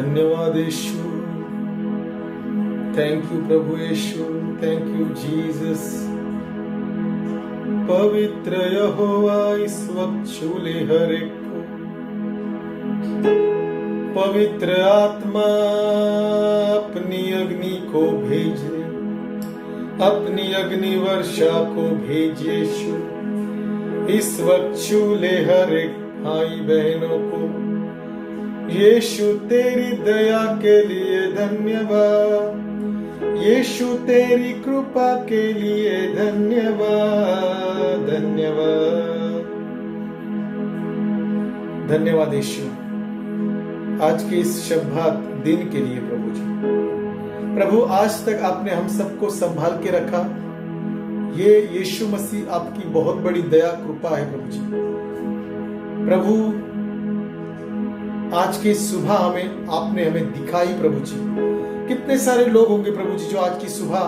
धन्यवाद Yeshu. Thank you प्रभु Yeshu, thank you Jesus. पवित्र यहोवा इस वक्त छू ले हर एक को। पवित्र आत्मा अपनी अग्नि को भेज ले, अपनी अग्नि वर्षा को भेज यीशु। इस वक्त छू ले हर एक भाई बहनों को। यीशु तेरी दया के लिए धन्यवाद, यीशु तेरी कृपा के लिए धन्यवाद, धन्यवाद, धन्यवाद यीशु। आज के इस शब्बात दिन के लिए प्रभु जी, प्रभु आज तक आपने हम सबको संभाल के रखा। ये यीशु मसीह आपकी बहुत बड़ी दया कृपा है प्रभु जी। प्रभु आज की सुबह आपने हमें दिखाई प्रभु जी। कितने सारे लोग होंगे प्रभु जी जो आज की सुबह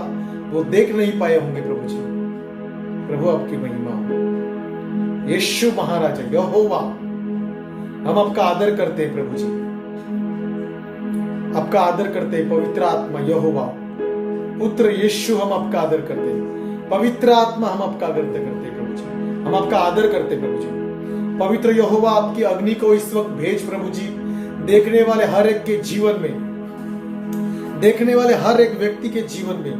वो देख नहीं पाए होंगे प्रभु जी। प्रभु आपकी महिमा हो। यीशु महाराजा यहोवा, हम आपका आदर करते हैं प्रभु जी, आपका आदर करते हैं। पवित्र आत्मा यहोवा, पुत्र यीशु, हम आपका आदर करते हैं। पवित्र आत्मा, हम आपका आदर करते हैं प्रभु जी, हम आपका आदर करते हैं प्रभु जी। पवित्र यहोवा, आपकी अग्नि को इस वक्त भेज प्रभु जी। देखने वाले हर एक के जीवन में, देखने वाले हर एक व्यक्ति के जीवन में,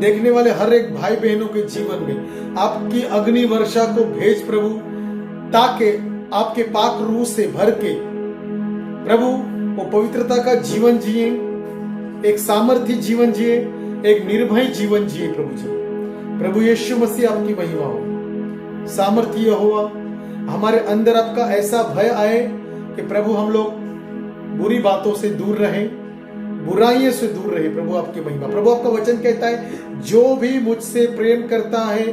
देखने वाले हर एक भाई बहनों के जीवन में आपकी अग्नि वर्षा को भेज प्रभु, ताकि आपके पाक रूह से भर के प्रभु वो पवित्रता का जीवन जिए, एक सामर्थी जीवन जिए, एक निर्भय जीवन जिए प्रभु जी। प्रभु यीशु मसीह आपकी महिमा हो। सामर्थी यहोवा, हमारे अंदर आपका ऐसा भय आए कि प्रभु हम लोग बुरी बातों से दूर रहें, बुराइयों से दूर रहे। प्रभु आपकी महिमा। प्रभु आपका वचन कहता है, जो भी मुझसे प्रेम करता है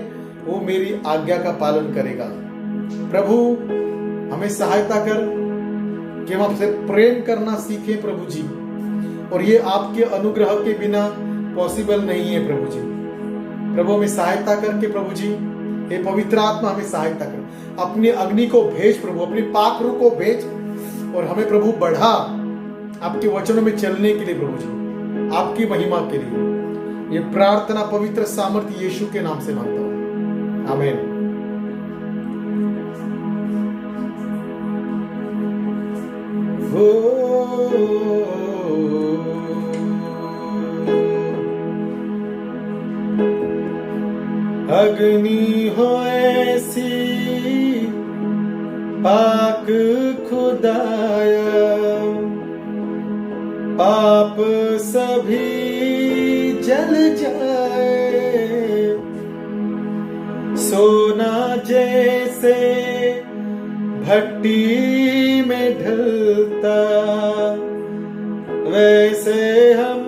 वो मेरी आज्ञा का पालन करेगा। प्रभु हमें सहायता कर कि हम आपसे प्रेम करना सीखें प्रभु जी। और ये आपके अनुग्रह के बिना पॉसिबल नहीं है प्रभु जी। प्रभु हमें सहायता करके प्रभु जी, हे पवित्र आत्मा हमें सहायता कर। अपनी अग्नि को भेज प्रभु, अपनी पाक रूह को भेज और हमें प्रभु बढ़ा आपके वचनों में चलने के लिए प्रभु जी, आपकी महिमा के लिए। ये प्रार्थना पवित्र सामर्थ्य यीशु के नाम से मांगता हूं, आमीन। अग्नि हो ऐसी पाक खुदाया, पाप सभी जल जाए। सोना जैसे भट्टी में ढलता, वैसे हम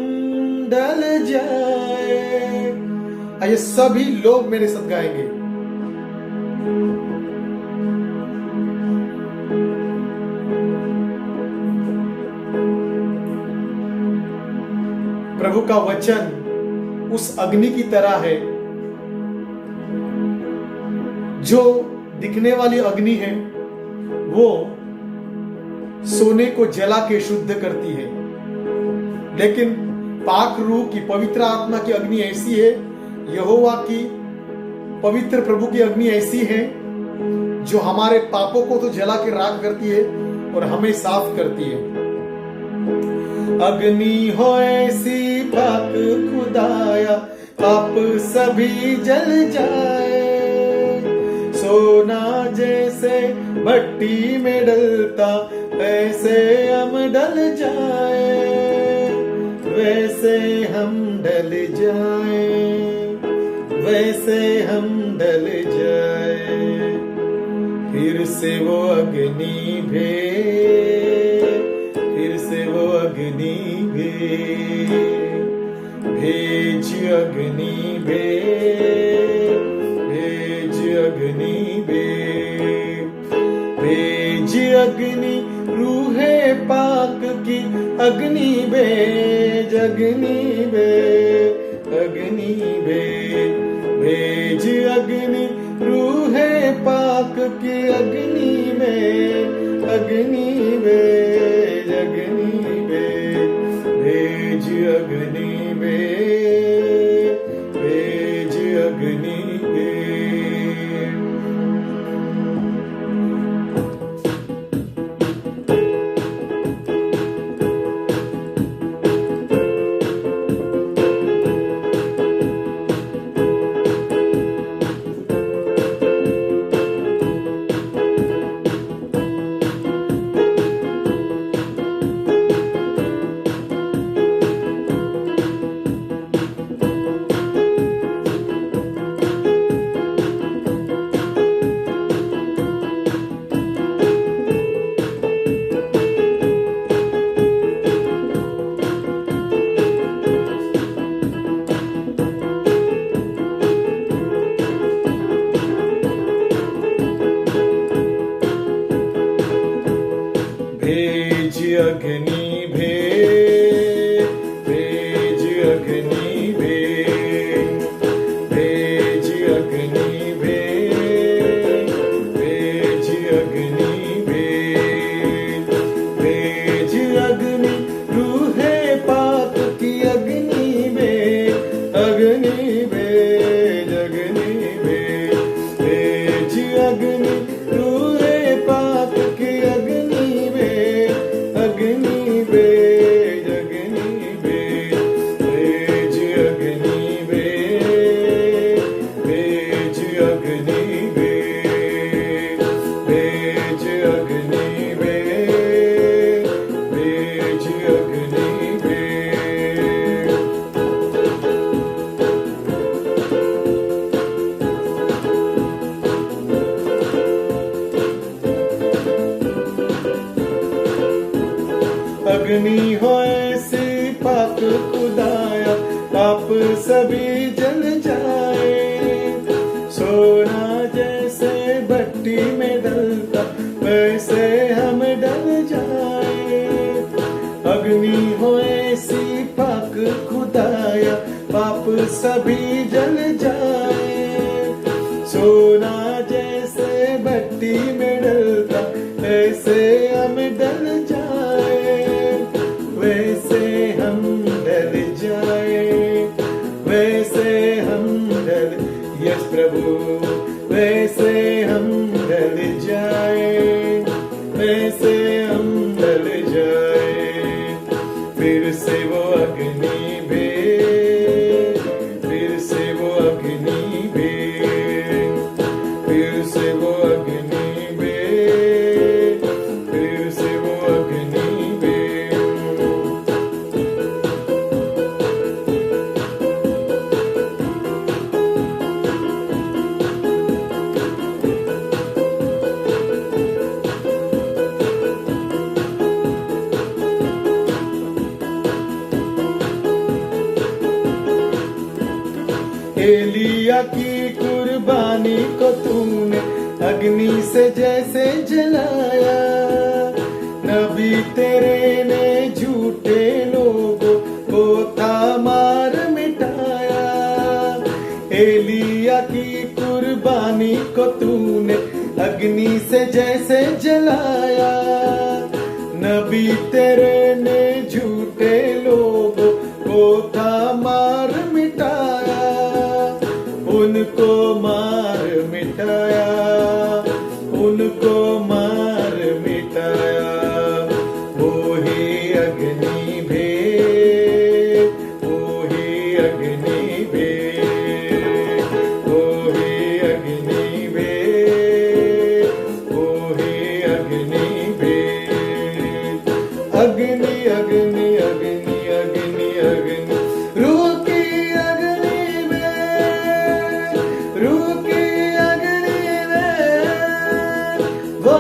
ढल जाए। आइए सभी लोग मेरे साथ गाएंगे। प्रभु का वचन उस अग्नि की तरह है जो दिखने वाली अग्नि है, वो सोने को जला के शुद्ध करती है। लेकिन पाक रूह की पवित्र आत्मा की अग्नि ऐसी है, यहोवा की पवित्र प्रभु की अग्नि ऐसी है जो हमारे पापों को तो जला के राख करती है और हमें साफ करती है। अग्नि हो ऐसी पाक खुदाया, पाप सभी जल जाए। सोना जैसे भट्टी में डलता, ऐसे हम डल जाए, वैसे हम डल जाए, वैसे हम डल जाए। फिर से वो अग्नि फिर से वो अग्नि भेज अग्नि भेज अग्नि भेज अग्नि रूहे पाक की अग्नि भेज अग्नि अग्नि भेज अग्नि रूहे पाक की अग्नि में अग्नि भेज अग्नि भेज अग्नि भेज अग्नि भेज अग्नि भेज अग्नि भेज अग्नि भेज अग्नि भेज अग्नि रूहे पाक की अग्नि भेज अग्नि रूहे पाक की अग्नि भेज अग्नि हो ऐसी पाक खुदाया आप सभी जल जाए सोना जैसे भट्टी में डलता वैसे हम डल जाए अग्नि हो ऐसी पाक खुदाया पाप सभी जल जाए सोना जैसे भट्टी में डलता वैसे हम डल जाए वैसे हम डल जाए वैसे हम डल यस प्रभु वैसे हम डल जाए वैसे हम डल जाए फिर से वो अग्नि फिर से वो अग्नि फिर से वो अग्नि फिर से वो अग्नि एलिया की कुर्बानी को तुमने अग्नि से जैसे जलाया नबी तेरे ने झूठे लोगों को था मार मिटाया एलिया की कुर्बानी को तूने अग्नि से जैसे जलाया नबी तेरे ने झूठे लोगों को था मार मिटाया उनको मार मिटाया उनको मार मिटाया वो ही अग्नि वो ही अग्नि वो ही अग्नि वो ही अग्नि अग्नि अग्नि अग्नि अग्नि अग्नि रूह की अग्नि रूह की अग्नि वो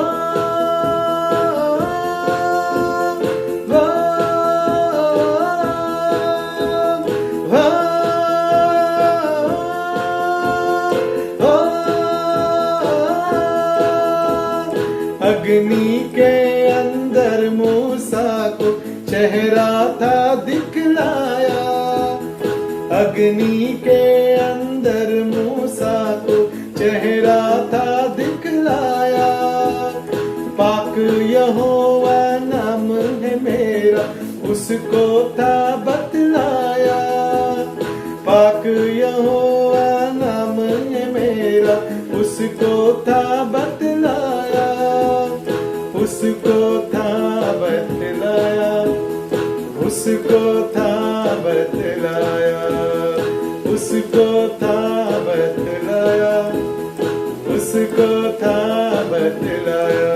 अग्नि के अंदर मूसा को चेहरा था दिखलाया अग्नि के अंदर मूसा को चेहरा था दिखलाया पाक यहोवा नाम है मेरा उसको था बतलाया पाक यहोवा नाम है मेरा, उसको था बतलाया, उसको था बतलाया, उसको था बतलाया, उसको था बतलाया, उसको था बतलाया।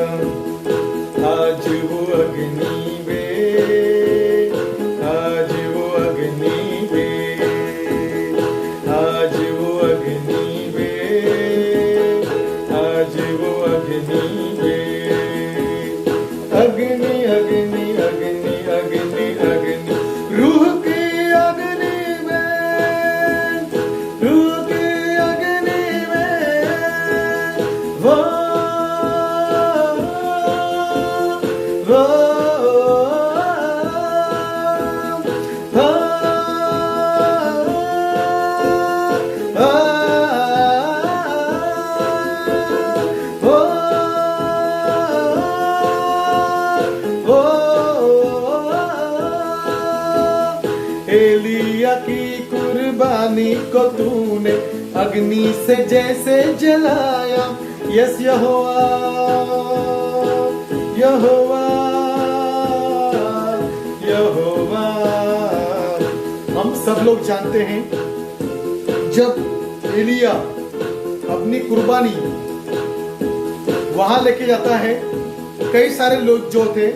आज वो अग्नि में, आज वो अग्नि में, आज वो अग्नि में, आज वो अग्नि में, अग्नि अग्नि अग्नि अग्नि अग्नि, रूह की अग्नि में, रूह की अग्नि में, वो एलिया की कुर्बानी को तूने अग्नि से जैसे जलाया। यस यहोवा, यहोवा, यहोवा। हम सब लोग जानते हैं जब एलिया अपनी कुर्बानी वहां लेके जाता है, कई सारे लोग जो थे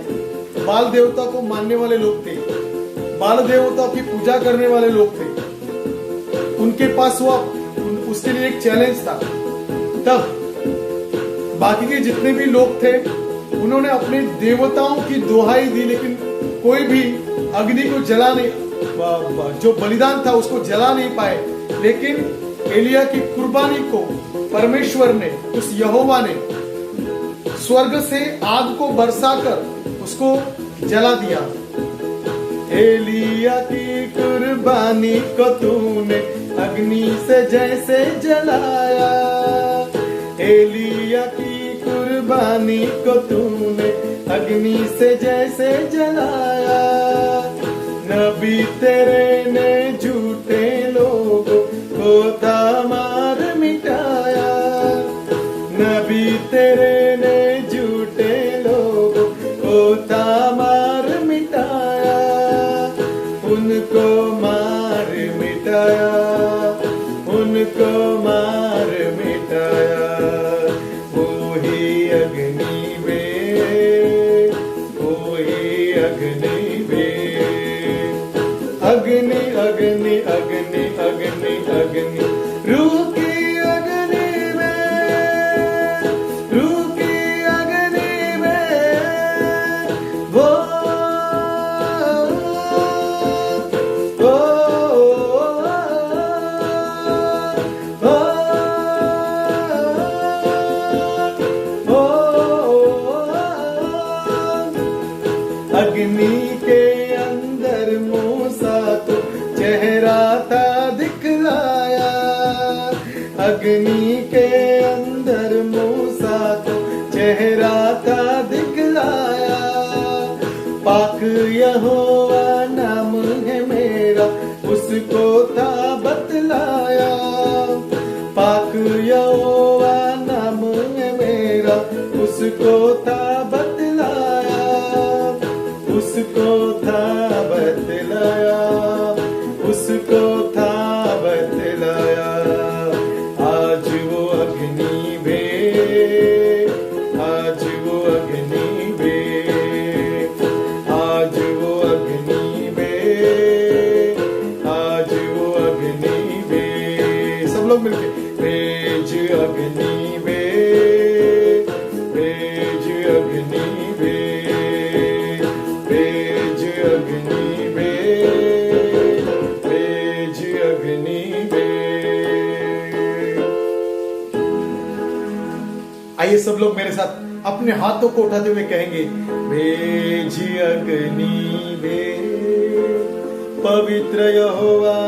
बाल देवता को मानने वाले लोग थे, बाल देवता की पूजा करने वाले लोग थे, उनके पास वो उसके लिए एक चैलेंज था। तब बाकी के जितने भी लोग थे उन्होंने अपने देवताओं की दुहाई दी, लेकिन कोई भी अग्नि को जला नहीं, जो बलिदान था उसको जला नहीं पाए। लेकिन एलिया की कुर्बानी को परमेश्वर ने, उस यहोवा ने स्वर्ग से आग को बरसाकर उसको जला दिया। एलिया की कुर्बानी को तूने अग्नि से जैसे जलाया, एलिया की कुर्बानी को तूने अग्नि से जैसे जलाया। नबी तेरे ने झूठे लोगों को था मार मिटाया, नबी तेरे ने झूठे लोगों को था मार मिटाया, उनको मार मिटाया, उनको मार मिटाया। वो ही अग्नि में, वो ही अग्नि में, अग्नि अग्नि अग्नि अग्नि अग्नि, रूह की अग्नि में, रूह की अग्नि में, वो अग्नि के अंदर मूसा तो चेहरा था दिखलाया, अग्नि के अंदर मूसा तो चेहरा था दिखलाया। पाक यहोवा नाम है मेरा, उसको था बतलाया, पाक यहोवा नाम है मेरा, उसको था बतलाया, उसको था बतलाया, उसको था बतलाया। आज वो अग्नि में, आज वो अग्नि में, आज वो अग्नि में, आज वो अग्नि में। सब लोग मिलके भेज अग्नि में, भेज अग्नि में, भेज अग्नि में, भेज अग्नि में। आइए सब लोग मेरे साथ अपने हाथों को उठाते हुए कहेंगे, भेज अग्नि में पवित्र यहोवा,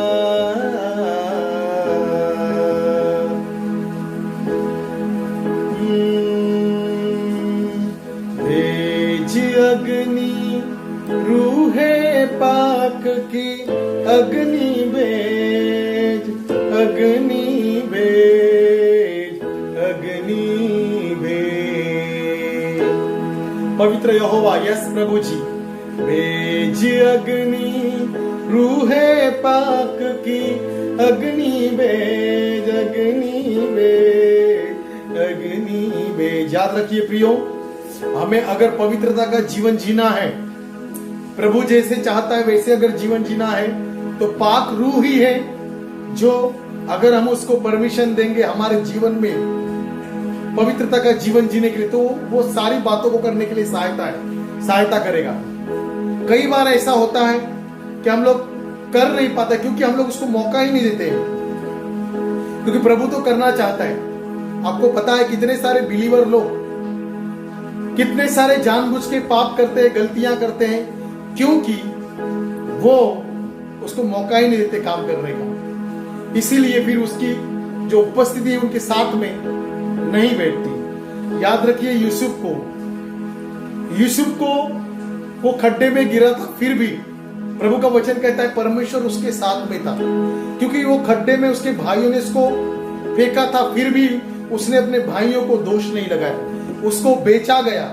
भेज अग्नि रूहे पाक की अग्नि में, अग्नि भेज, अग्नि भेज। पवित्र यहोवा, यस प्रभु जी, भेज अग्नि, रूहे पाक की अग्नि भेज, अग्नि भेज, अग्नि भेज। याद रखिए प्रियो, हमें अगर पवित्रता का जीवन जीना है, प्रभु जैसे चाहता है वैसे अगर जीवन जीना है, तो पाक रूह ही है जो, अगर हम उसको परमिशन देंगे हमारे जीवन में पवित्रता का जीवन जीने के लिए, तो वो सारी बातों को करने के लिए सहायता करेगा। कई बार ऐसा होता है कि हम लोग कर नहीं पाते क्योंकि हम लोग उसको मौका ही नहीं देते हैं, क्योंकि प्रभु तो करना चाहता है। आपको पता है कितने सारे बिलीवर लोग कितने सारे जानबूझ के पाप करते हैं, गलतियां करते हैं, क्योंकि वो उसको मौका ही नहीं देते काम करने का। इसीलिए फिर उसकी जो उपस्थिति है उनके साथ में नहीं बैठती। याद रखिए यूसुफ को वो खड्डे में गिरा था, फिर भी प्रभु का वचन कहता है परमेश्वर उसके साथ में था, क्योंकि वो खड्डे में उसके भाइयों ने उसको फेंका था, फिर भी उसने अपने भाइयों को दोष नहीं लगाया। उसको बेचा गया,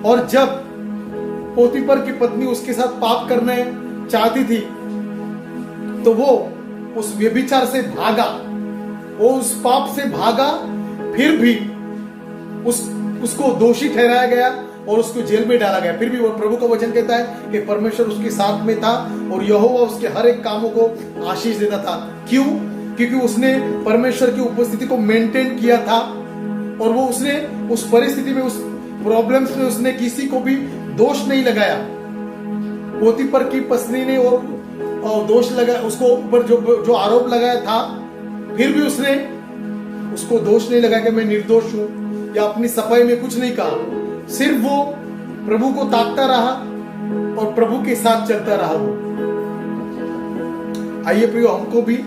और जब पोतीफर की पत्नी उसके साथ पाप करने चाहती थी, तो वो उस व्यभिचार से भागा, वो उस पाप से भागा, फिर भी उसको दोषी ठहराया गया और उसको जेल में डाला गया। फिर भी वो प्रभु का वचन कहता है कि परमेश्वर उसके साथ में था और यहोवा उसके हर एक कामों को आशीष देता था। क्यों? क्योंकि उसने परमेश्वर की उपस्थिति को मेंटेन किया था, और वो उसने उस परिस्थिति में, उस प्रॉब्लम्स में उसने किसी को भी दोष नहीं लगाया। पोतीफर की पत्नी ने और दोष लगा उसको ऊपर, जो आरोप लगाया था, फिर भी उसने उसको दोष नहीं लगाया कि मैं निर्दोष हूं, या अपनी सफाई में कुछ नहीं कहा। सिर्फ वो प्रभु को ताकता रहा और प्रभु के साथ चलता रहा। वो आइए प्रियो, हमको भी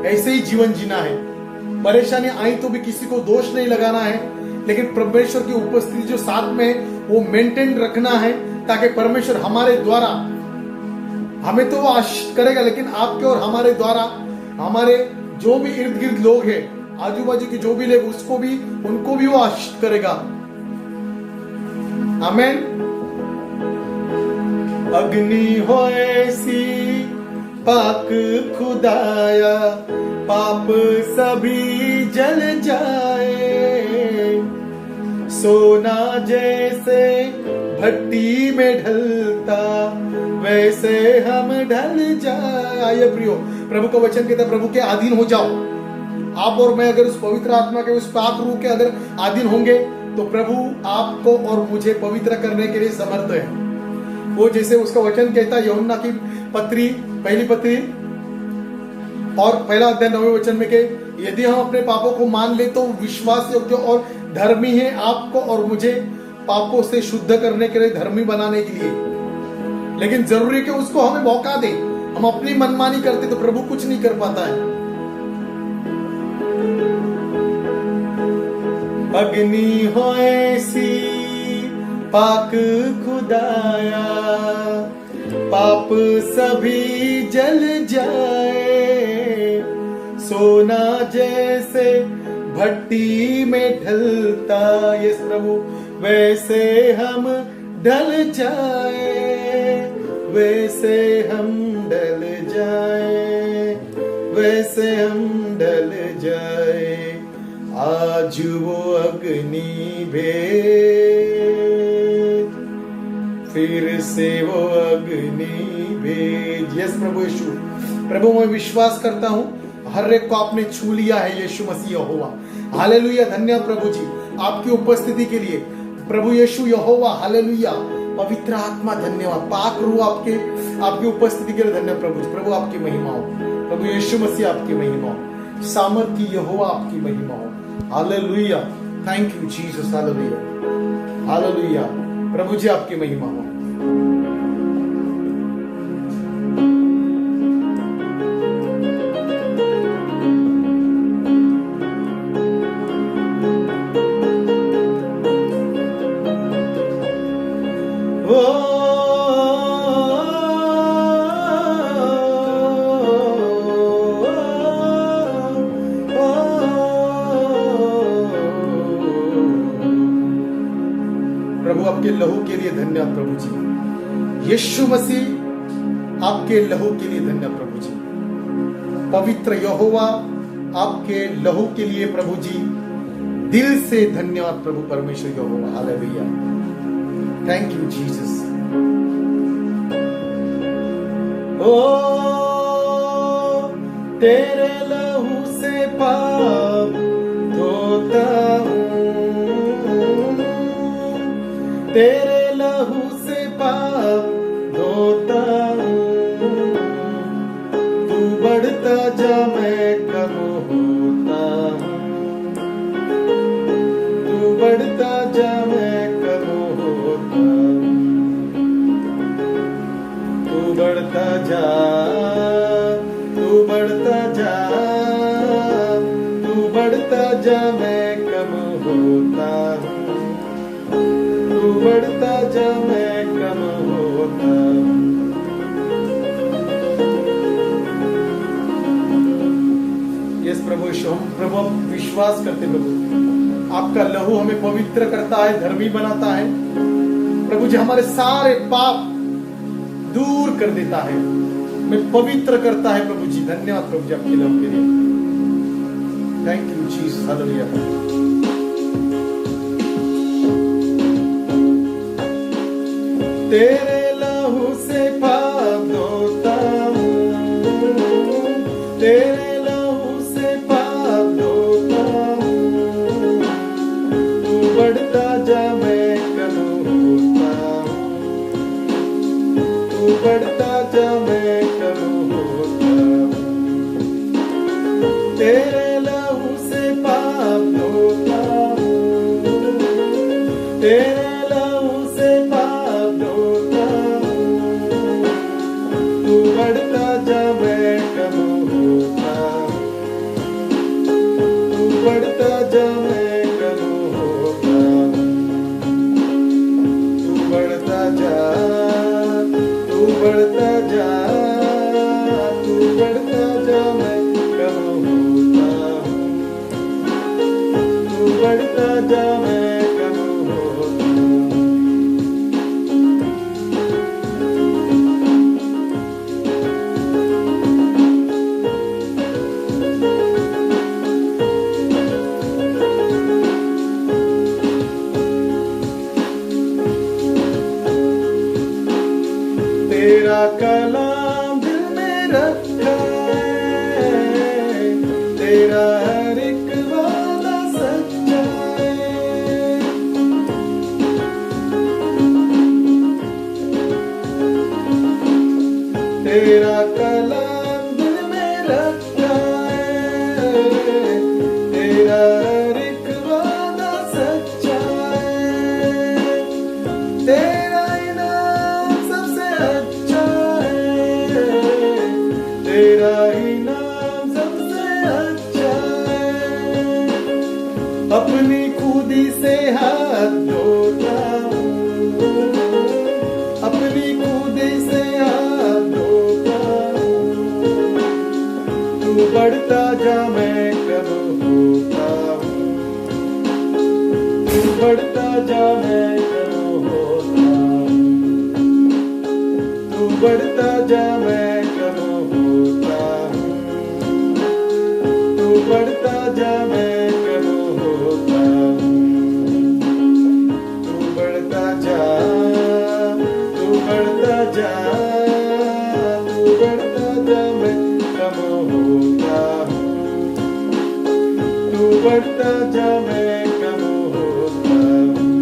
ऐसे ही जीवन जीना है। परेशानी आई तो भी किसी को दोष नहीं लगाना है, लेकिन परमेश्वर की उपस्थिति जो साथ में है वो मेंटेन रखना है, ताकि परमेश्वर हमारे द्वारा, हमें तो वो आशीष करेगा, लेकिन आपके और हमारे द्वारा हमारे जो भी इर्द गिर्द लोग हैं, आजू बाजू के जो भी लोग, उनको भी वो आशीष करेगा। आमेन। अग्नि हो ऐसी पाक खुदाया, पाप सभी जल जाए, सोना जैसे भट्टी में ढलता वैसे हम ढल जाए। आइए प्रियो, प्रभु का वचन कहता है प्रभु के अधीन हो जाओ। आप और मैं अगर उस पवित्र आत्मा के, उस पाक रूह के अगर अधीन होंगे, तो प्रभु आपको और मुझे पवित्र करने के लिए समर्थ है। वो जैसे उसका वचन कहता है यूहन्ना की पत्री, पहली पत्री और पहला अध्याय 9वें वचन में, के यदि हम अपने पापों को मान ले तो विश्वास योग्य और धर्मी है, आपको और मुझे पापों से शुद्ध करने के लिए, धर्मी बनाने के लिए। लेकिन जरूरी है कि उसको हमें मौका दे। हम अपनी मनमानी करते तो प्रभु कुछ नहीं कर पाता है। अग्नि हो ऐसी पाक खुदाया, पाप सभी जल जाए, सोना जैसे भट्टी में ढलता, यस प्रभु, वैसे हम ढल जाए, वैसे हम ढल जाए, वैसे हम ढल जाए। आज वो अग्नि भेज, फिर से वो अग्नि भेज। यस प्रभु यीशु, प्रभु मैं विश्वास करता हूं हर एक को आपने छू लिया है यीशु मसीह यहोवा। हालेलुया, धन्यवाद प्रभु जी आपकी उपस्थिति के लिए। प्रभु यीशु यहोवा, हालेलुया। पवित्र आत्मा धन्यवाद, पाक रूह आपकी उपस्थिति के लिए धन्यवाद प्रभु जी। प्रभु आपकी महिमा हो, प्रभु यीशु मसीह आपकी महिमा हो, सामर्थ्य यहोवा आपकी महिमा हो। Hallelujah, thank you Jesus, hallelujah, hallelujah. प्रभु जी आपकी महिमा हो। धन्यवाद प्रभु जी। यीशु मसीह आपके लहू के लिए धन्यवाद प्रभु जी। पवित्र यहोवा आपके लहू के लिए प्रभु जी दिल से धन्यवाद प्रभु परमेश्वर Yahova. Hallelujah, thank you Jesus. ओ तेरे लहू से पाप धोता हूँ, तेरे लहू से पाप धोता हूँ। तू बढ़ता जा मैं कम होता हूँ, तू बढ़ता जा मैं कम होता हूँ। तू बढ़ता जा, तू बढ़ता जा, तू बढ़ता जा मैं कम होता हूँ, तू बढ़ता जा मैं कम होता हूँ। यस प्रभु यीशु, हम प्रभु विश्वास करते प्रभु आपका लहू हमें पवित्र करता है, धर्मी बनाता है प्रभु जी। हमारे सारे पाप दूर कर देता है, हमें पवित्र करता है प्रभु जी। धन्यवाद प्रभु जी आपके लहू के लिए। Thank you Jesus, hallelujah. तेरे लहू से पाप धोता हूँ, तेरे लहू से पाप धोता हूँ। तू बढ़ता जा मैं कम होता हूँ, तू बढ़ता जा मैं कम होता हूँ। तेरे लहू से पाप धोता हूँ, तेरे लहू से पाप धोता हूँ। तू बढ़ता जा मैं कम होता हूँ, तू बढ़ता जा मैं कम होता हूँ। तू बढ़ता जा, तू बढ़ता जा, तू बढ़ता जा मैं कम होता हूँ, तू बढ़ता जा मैं कम होता हूँ। तेरा कलाम दिल में रखा है, तेरा हर एक वादा सच्चा है। तेरा कलाम दिल में रखा है, तेरा हर एक वादा सच्चा है। तेरा इनाम सबसे अच्छा है, तेरा इनाम सबसे अच्छा है। अपनी खुदी से हाथ धोता हूँ, अपनी खुदी से हाथ धोता हूँ। तू बढ़ता जा मैं कम होता हूँ, तू बढ़ता जा मैं कम होता हूँ। तू बढ़ता जा मैं कम होता हूँ, तू बढ़ता जा मैं कम होता हूँ। तू बढ़ता जा, तू बढ़ता जा, तू बढ़ता जा मैं कम होता हूँ, तू बढ़ता जा मैं कम होता हूँ।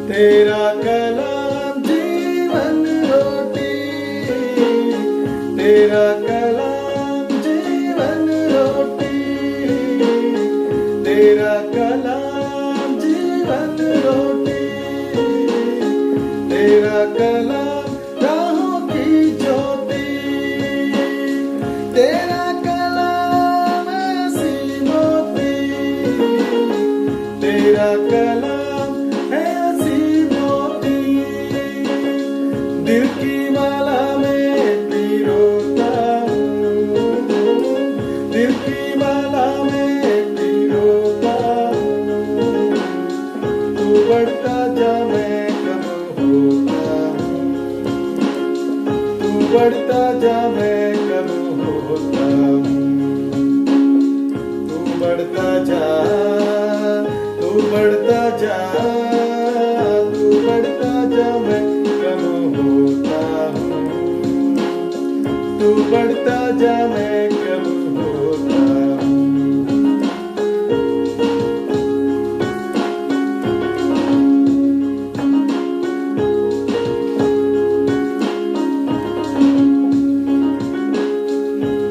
तेरा कलाम जीवन रोटी, तेरा कलाम जीवन रोटी, तेरा कलाम जीवन रोटी, तेरा कलाम राहों की ज्योति, तेरा कलाम ऐसी मोती, तेरा कलाम है बढ़ता जा मैं कम होता हूँ। तू बढ़ता जा, तू बढ़ता जा, तू बढ़ता जा मैं कम होता हूँ। तू बढ़ता जा मैं कम होता हूँ।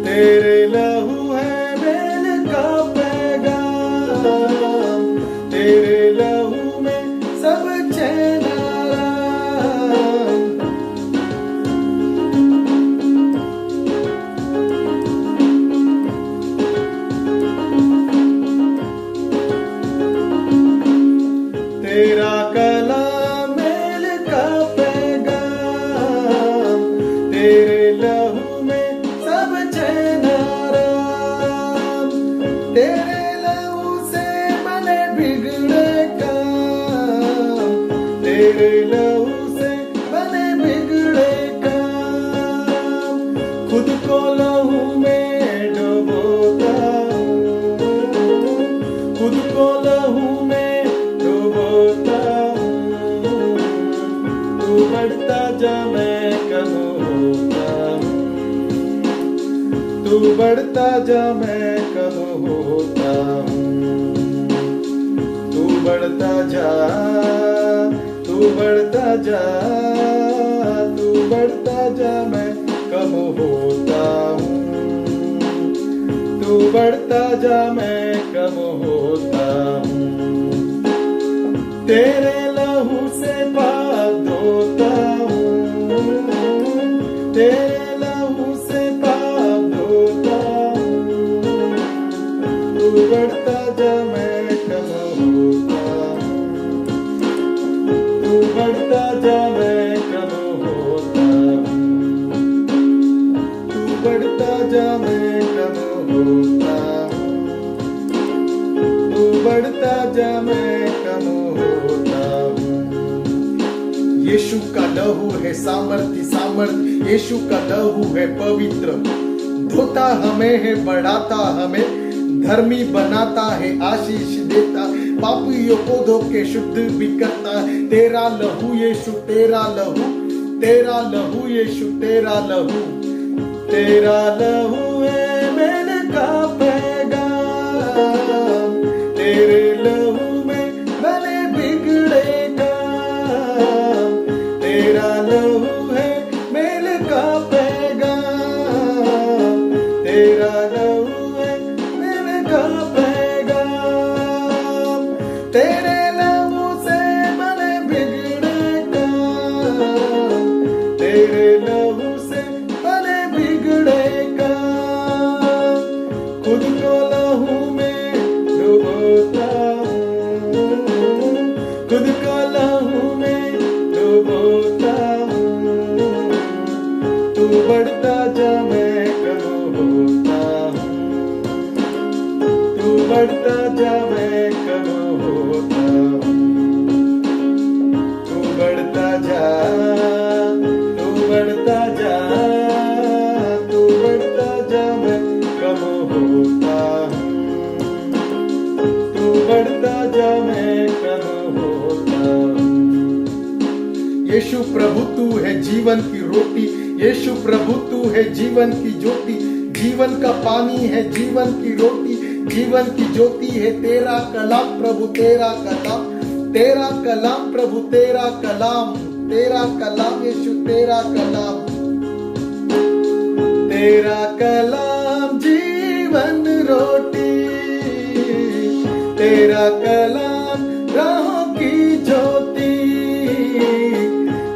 तेरे लहू है मेल का पैगाम, तेरे लहू में सब चैन आराम। तेरा कलाम मेल का पैगाम, तेरे लहू में सब चैन आराम। तेरे लहू से बने बिगड़े काम, तेरे लहू से बने बिगड़े काम। खुद को लहू में डुबोता हूँ, खुद को लहू में डुबोता हूँ। तू बढ़ता जा मैं कम होता हूँ। तू बढ़ता जा मैं कम होता हूँ। तू बढ़ता जा, तू बढ़ता जा, तू बढ़ता जा मैं कम होता हूँ। तू बढ़ता जा मैं कम होता हूँ। तेरे लहू से पाप धोता हूँ, तेरे लहू से पाप धोता हूँ। तू बढ़ता जा मैं कम होता हूँ। तू बढ़ता जा मैं कम होता हूँ। तू बढ़ता जा मैं कम होता हूँ। तू बढ़ता जा मैं कम होता हूँ। यीशु का लहू है सामर्थ्य, सामर्थ्य यीशु का लहू है पवित्र। धोता हमें है, बढ़ाता हमें, धर्मी बनाता है, आशीष देता, पापियों को धो के शुद्ध भी करता। तेरा लहू यीशु, तेरा लहू, तेरा लहू यीशु, तेरा लहू, तेरा लहू है मेल का पैगाम। तेरे लहू में बने बिगड़े काम, तेरा लहू है मेल का पैगाम। तेरा लहू है मेल का पैगाम। तेरे लहू से बने बिगड़े काम, तेरे लहू से बने बिगड़े काम। खुद को लहू में डुबोता हूँ, खुद को लहू में डुबोता हूँ। तू बढ़ता जा मैं कम होता हूँ। तू बढ़ता जा मैं कम होता हूँ। तू बढ़ता जा, तू बढ़ता जा, तू बढ़ता जा मैं कम होता हूँ। तू बढ़ता जा मैं कम होता हूँ। यीशु प्रभु तू है जीवन की रोटी, यीशु प्रभु तू है जीवन की ज्योति। जीवन का पानी है, जीवन की रोटी, जीवन की ज्योति है तेरा कलाम प्रभु, तेरा कलाम, तेरा कलाम प्रभु, तेरा कलाम, तेरा कलाम यीशु, तेरा कलाम। तेरा कलाम जीवन रोटी, तेरा कलाम राहों की ज्योति।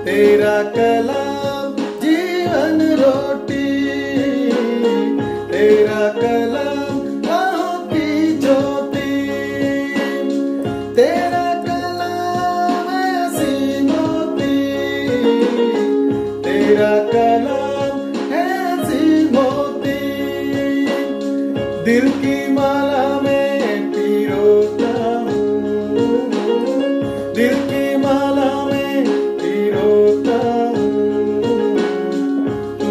तेरा कलाम जीवन रोटी, तेरा कलाम राहों की ज्योति। तेरा कलाम ऐसी मोती, तेरा कलाम ऐसी मोती। दिल की माला में पिरोता हूँ, दिल की माला में पिरोता हूँ। तू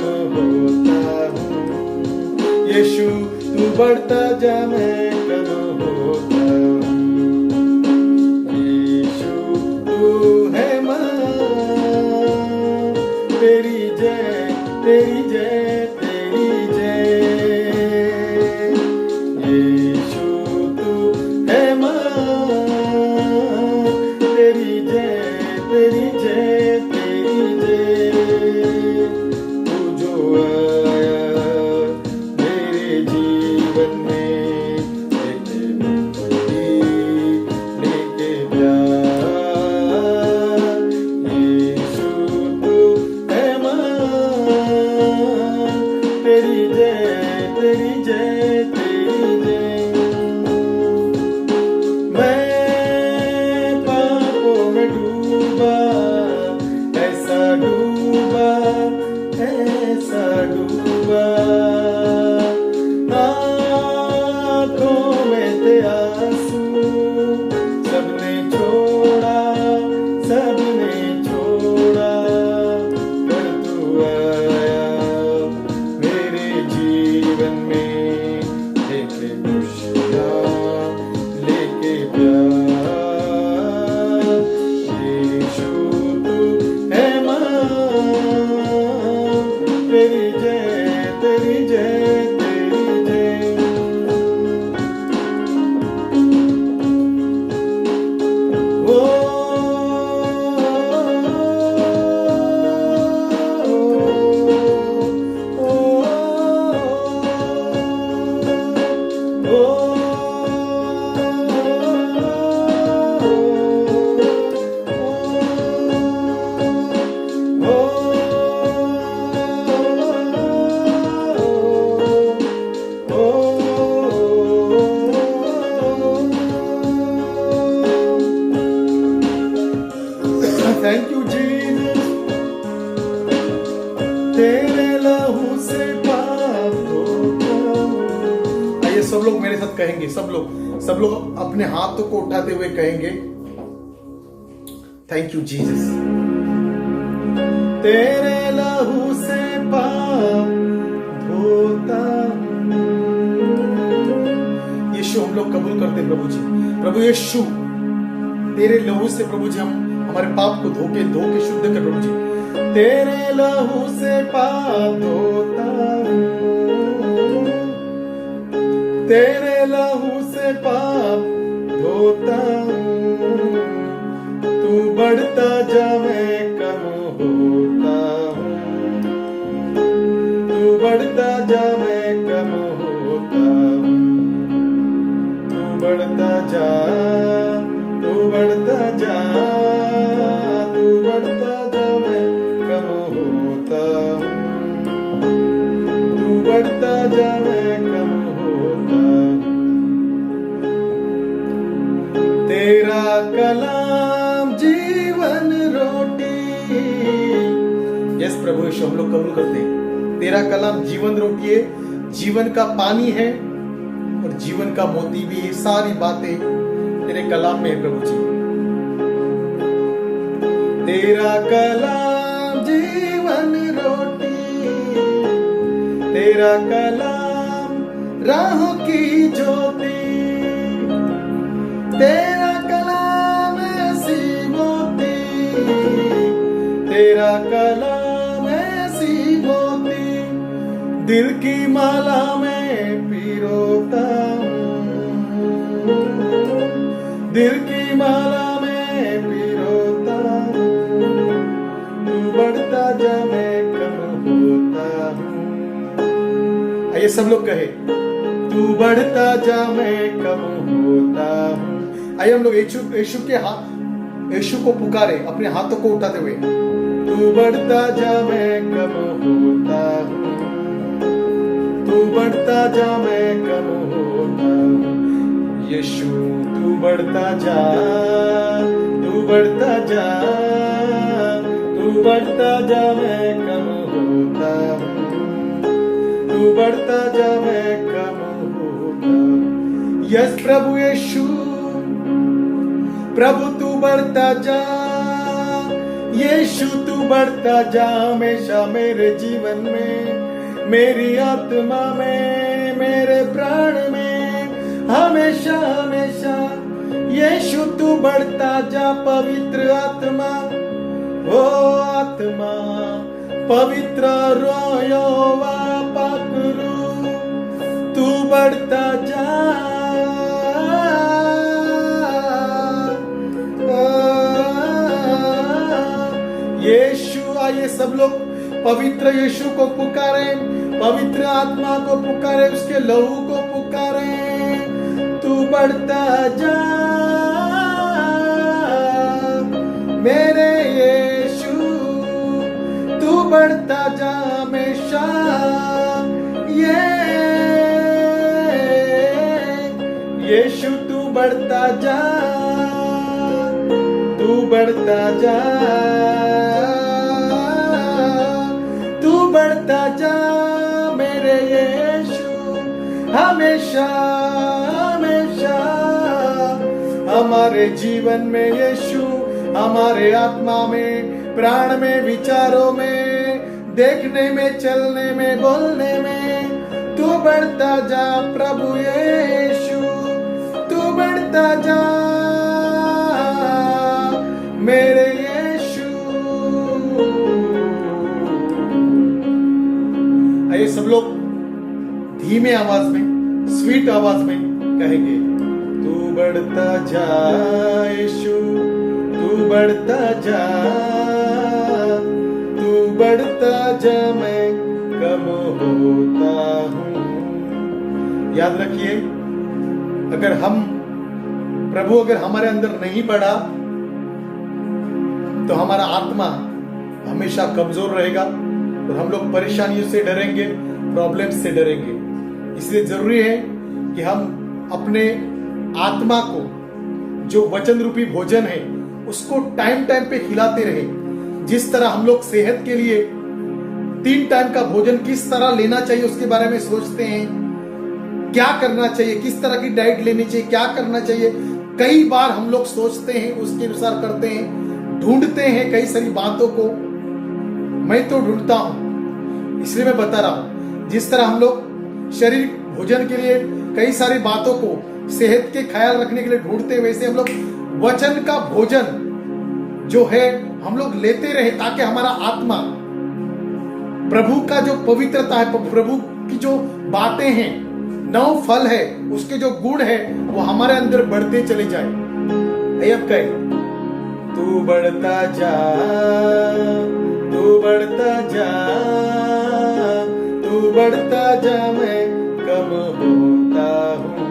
कम होता हूँ। यीशु तू बढ़ता जा मैं कम होता हूँ। यीशु तू है माँ, तेरी जय तेरी जय तेरी जय। यीशु तू है माँ, तेरी जय तेरी जय तेरी जय। तू जो आया मेरे जीवन में, लेके मुक्ति लेके प्यार। यीशु तू है माँ, तेरी जय तेरी जय तेरी जय। मैं पापों में डूबा, ऐसा डूबा ऐसा डूबा। आँखों में थे आंसू, सबने छोड़ा सबने छोड़ा। पर तू आया मेरे जीवन में, लेके खुशियाँ लेके प्यार। यीशु तू है माँ, तेरी जय तेरी जय तेरी जय। ओ थैंक यू जीसस, तेरे लहू से पाप धोता हूं। आइए सब लोग मेरे साथ कहेंगे, सब लोग अपने हाथों को उठाते हुए कहेंगे, थैंक यू जीसस, तेरे लहू से पाप धोता हूं। यीशु हम लोग कबूल करते प्रभु जी। प्रभु यीशु तेरे लहू से प्रभु जी हम हमारे पाप को धो के शुद्ध कर प्रभु जी। तेरे लहू से पाप धोता हूं, तेरे लहू से पाप धोता हूं। तू बढ़ता जा मैं कम होता हूं, तू बढ़ता जा मैं कम होता हूं। तू बढ़ता जा तू बढ़ता जा तू बढ़ता जा मैं कम होता हूँ। तू बढ़ता जा मैं कम होता हूँ। तेरा कलाम जीवन रोटी। यस प्रभु यीशु हम लोग कबूल करते हैं, तेरा कलाम जीवन रोटी है, जीवन का पानी है और जीवन का मोती भी है। सारी बातें तेरे कलाम में है प्रभु जी। तेरा कलाम जीवन रोटी, तेरा कलाम राहों की ज्योति। तेरा कलाम ऐसी मोती, तेरा कलाम ऐसी मोती। दिल की माला में पिरोता हूँ, दिल की माला में पिरोता हूँ। तू बढ़ता जा मैं कम होता हूँ। आइए सब लोग कहे, तू बढ़ता जा मैं कम होता हूँ। आइए हम लोग यीशु को पुकारे अपने हाथों को उठाते हुए। तू बढ़ता जा मैं कम होता हूँ, तू बढ़ता जा मैं कम होता हूँ। यीशु तू बढ़ता जा, तू बढ़ता जा, तू बढ़ता जा मैं कम होता हूँ। तू बढ़ता जा मैं कम होता हूँ। यस प्रभु यीशु, प्रभु तू बढ़ता जा, यीशु तू बढ़ता जा हमेशा मेरे जीवन में, मेरी आत्मा में, मेरे प्राण में, हमेशा हमेशा। यीशु तू बढ़ता जा पवित्र आत्मा, ओ आत्मा पवित्र रोयोवा पाकरू, तू बढ़ता जा। यीशु, आइए सब लोग पवित्र यीशु को पुकारे, पवित्र आत्मा को पुकारे, उसके लहू को पुकारे। तू बढ़ता जा मेरे यीशु, तू बढ़ता जा हमेशा। यीशु तू बढ़ता जा, तू बढ़ता जा, तू बढ़ता जा मेरे यीशु, हमेशा हमेशा हमारे जीवन में यीशु, हमारे आत्मा में, प्राण में, विचारों में, देखने में, चलने में, बोलने में। तू बढ़ता जा प्रभु यीशु, तू बढ़ता जा मेरे यीशु। आइए सब लोग धीमे आवाज में, स्वीट आवाज में कहेंगे, तू बढ़ता जा यीशु, तू बढ़ता जा, तू बढ़ता जा, मैं कम होता हूं। याद रखिए, अगर हम प्रभु अगर हमारे अंदर नहीं बढ़ा तो हमारा आत्मा हमेशा कमजोर रहेगा और हम लोग परेशानियों से डरेंगे, प्रॉब्लम्स से डरेंगे। इसलिए जरूरी है कि हम अपने आत्मा को जो वचन रूपी भोजन है उसको टाइम टाइम पे खिलाते रहे। जिस तरह हम लोग सेहत के लिए 3 टाइम का भोजन किस तरह लेना चाहिए उसके बारे में सोचते हैं, क्या करना चाहिए, किस तरह की डाइट लेनी चाहिए, क्या करना चाहिए, कई बार हम लोग सोचते हैं, उसके अनुसार करते हैं, ढूंढते हैं कई सारी बातों को। मैं तो ढूंढता हूं, इसलिए मैं बता रहा हूं। जिस तरह हम लोग शरीर भोजन के लिए कई सारी बातों को सेहत के ख्याल रखने के लिए ढूंढते हैं, वैसे हम लोग वचन का भोजन जो है हम लोग लेते रहे, ताकि हमारा आत्मा प्रभु का जो पवित्रता है, प्रभु की जो बातें हैं, 9 फल है, उसके जो गुण है वो हमारे अंदर बढ़ते चले जाए। अब कहे, तू बढ़ता जा, तू बढ़ता जा, तू बढ़ता जा, मैं कम होता हूं।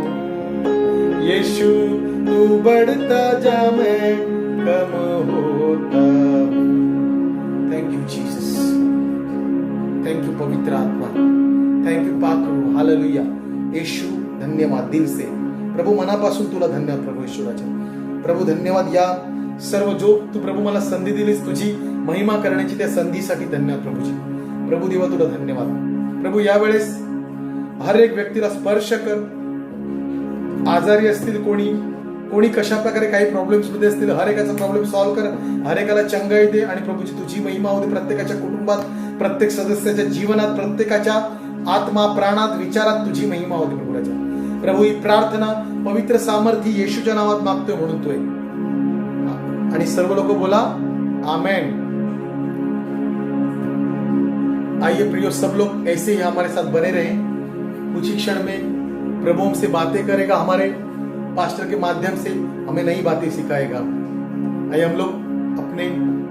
यीशु तू बढ़ता जा, मैं कम होता हूं। Thank you Jesus, thank you पवित्र आत्मा, थैंक यू पाक, हालेलुया। येशू धन्यवाद दिल से प्रभू, मनापासून तुला धन्यवाद प्रभू ईश्वराच्या। प्रभू धन्यवाद या सर्व जो तू प्रभू मला संधी दिलीस तुझी महिमा करण्याची, त्या संधीसाठी धन्यवाद प्रभूजी। प्रभू देवा तुला धन्यवाद प्रभू। यावेळेस हर एक व्यक्तीला स्पर्श कर, आजारी असतील कोणी कशा प्रकारे काही प्रॉब्लेम्स मध्ये असतील, हर एकाचा प्रॉब्लेम सॉल्व्ह कर, हर एकाला चंगाई दे आणि प्रभूची तुझी महिमा होते प्रत्येकाच्या कुटुंबात, प्रत्येक सदस्याच्या जीवनात, प्रत्येकाच्या आत्मा, प्राणात, विचारात तुझी महिमा होते प्रभूराजा। प्रभू ही प्रार्थना पवित्र सामर्थ्य येशूच्या नावात मागतोय म्हणतोय, आणि सर्व लोक बोला आमेन। आइए प्रियो, सब लोग ऐसे ही हमारे साथ बने रहे। कुछ ही क्षण में प्रभु हमसे बातें करेगा, हमारे पास्टर के माध्यम से हमें नई बातें सिखाएगा। आइए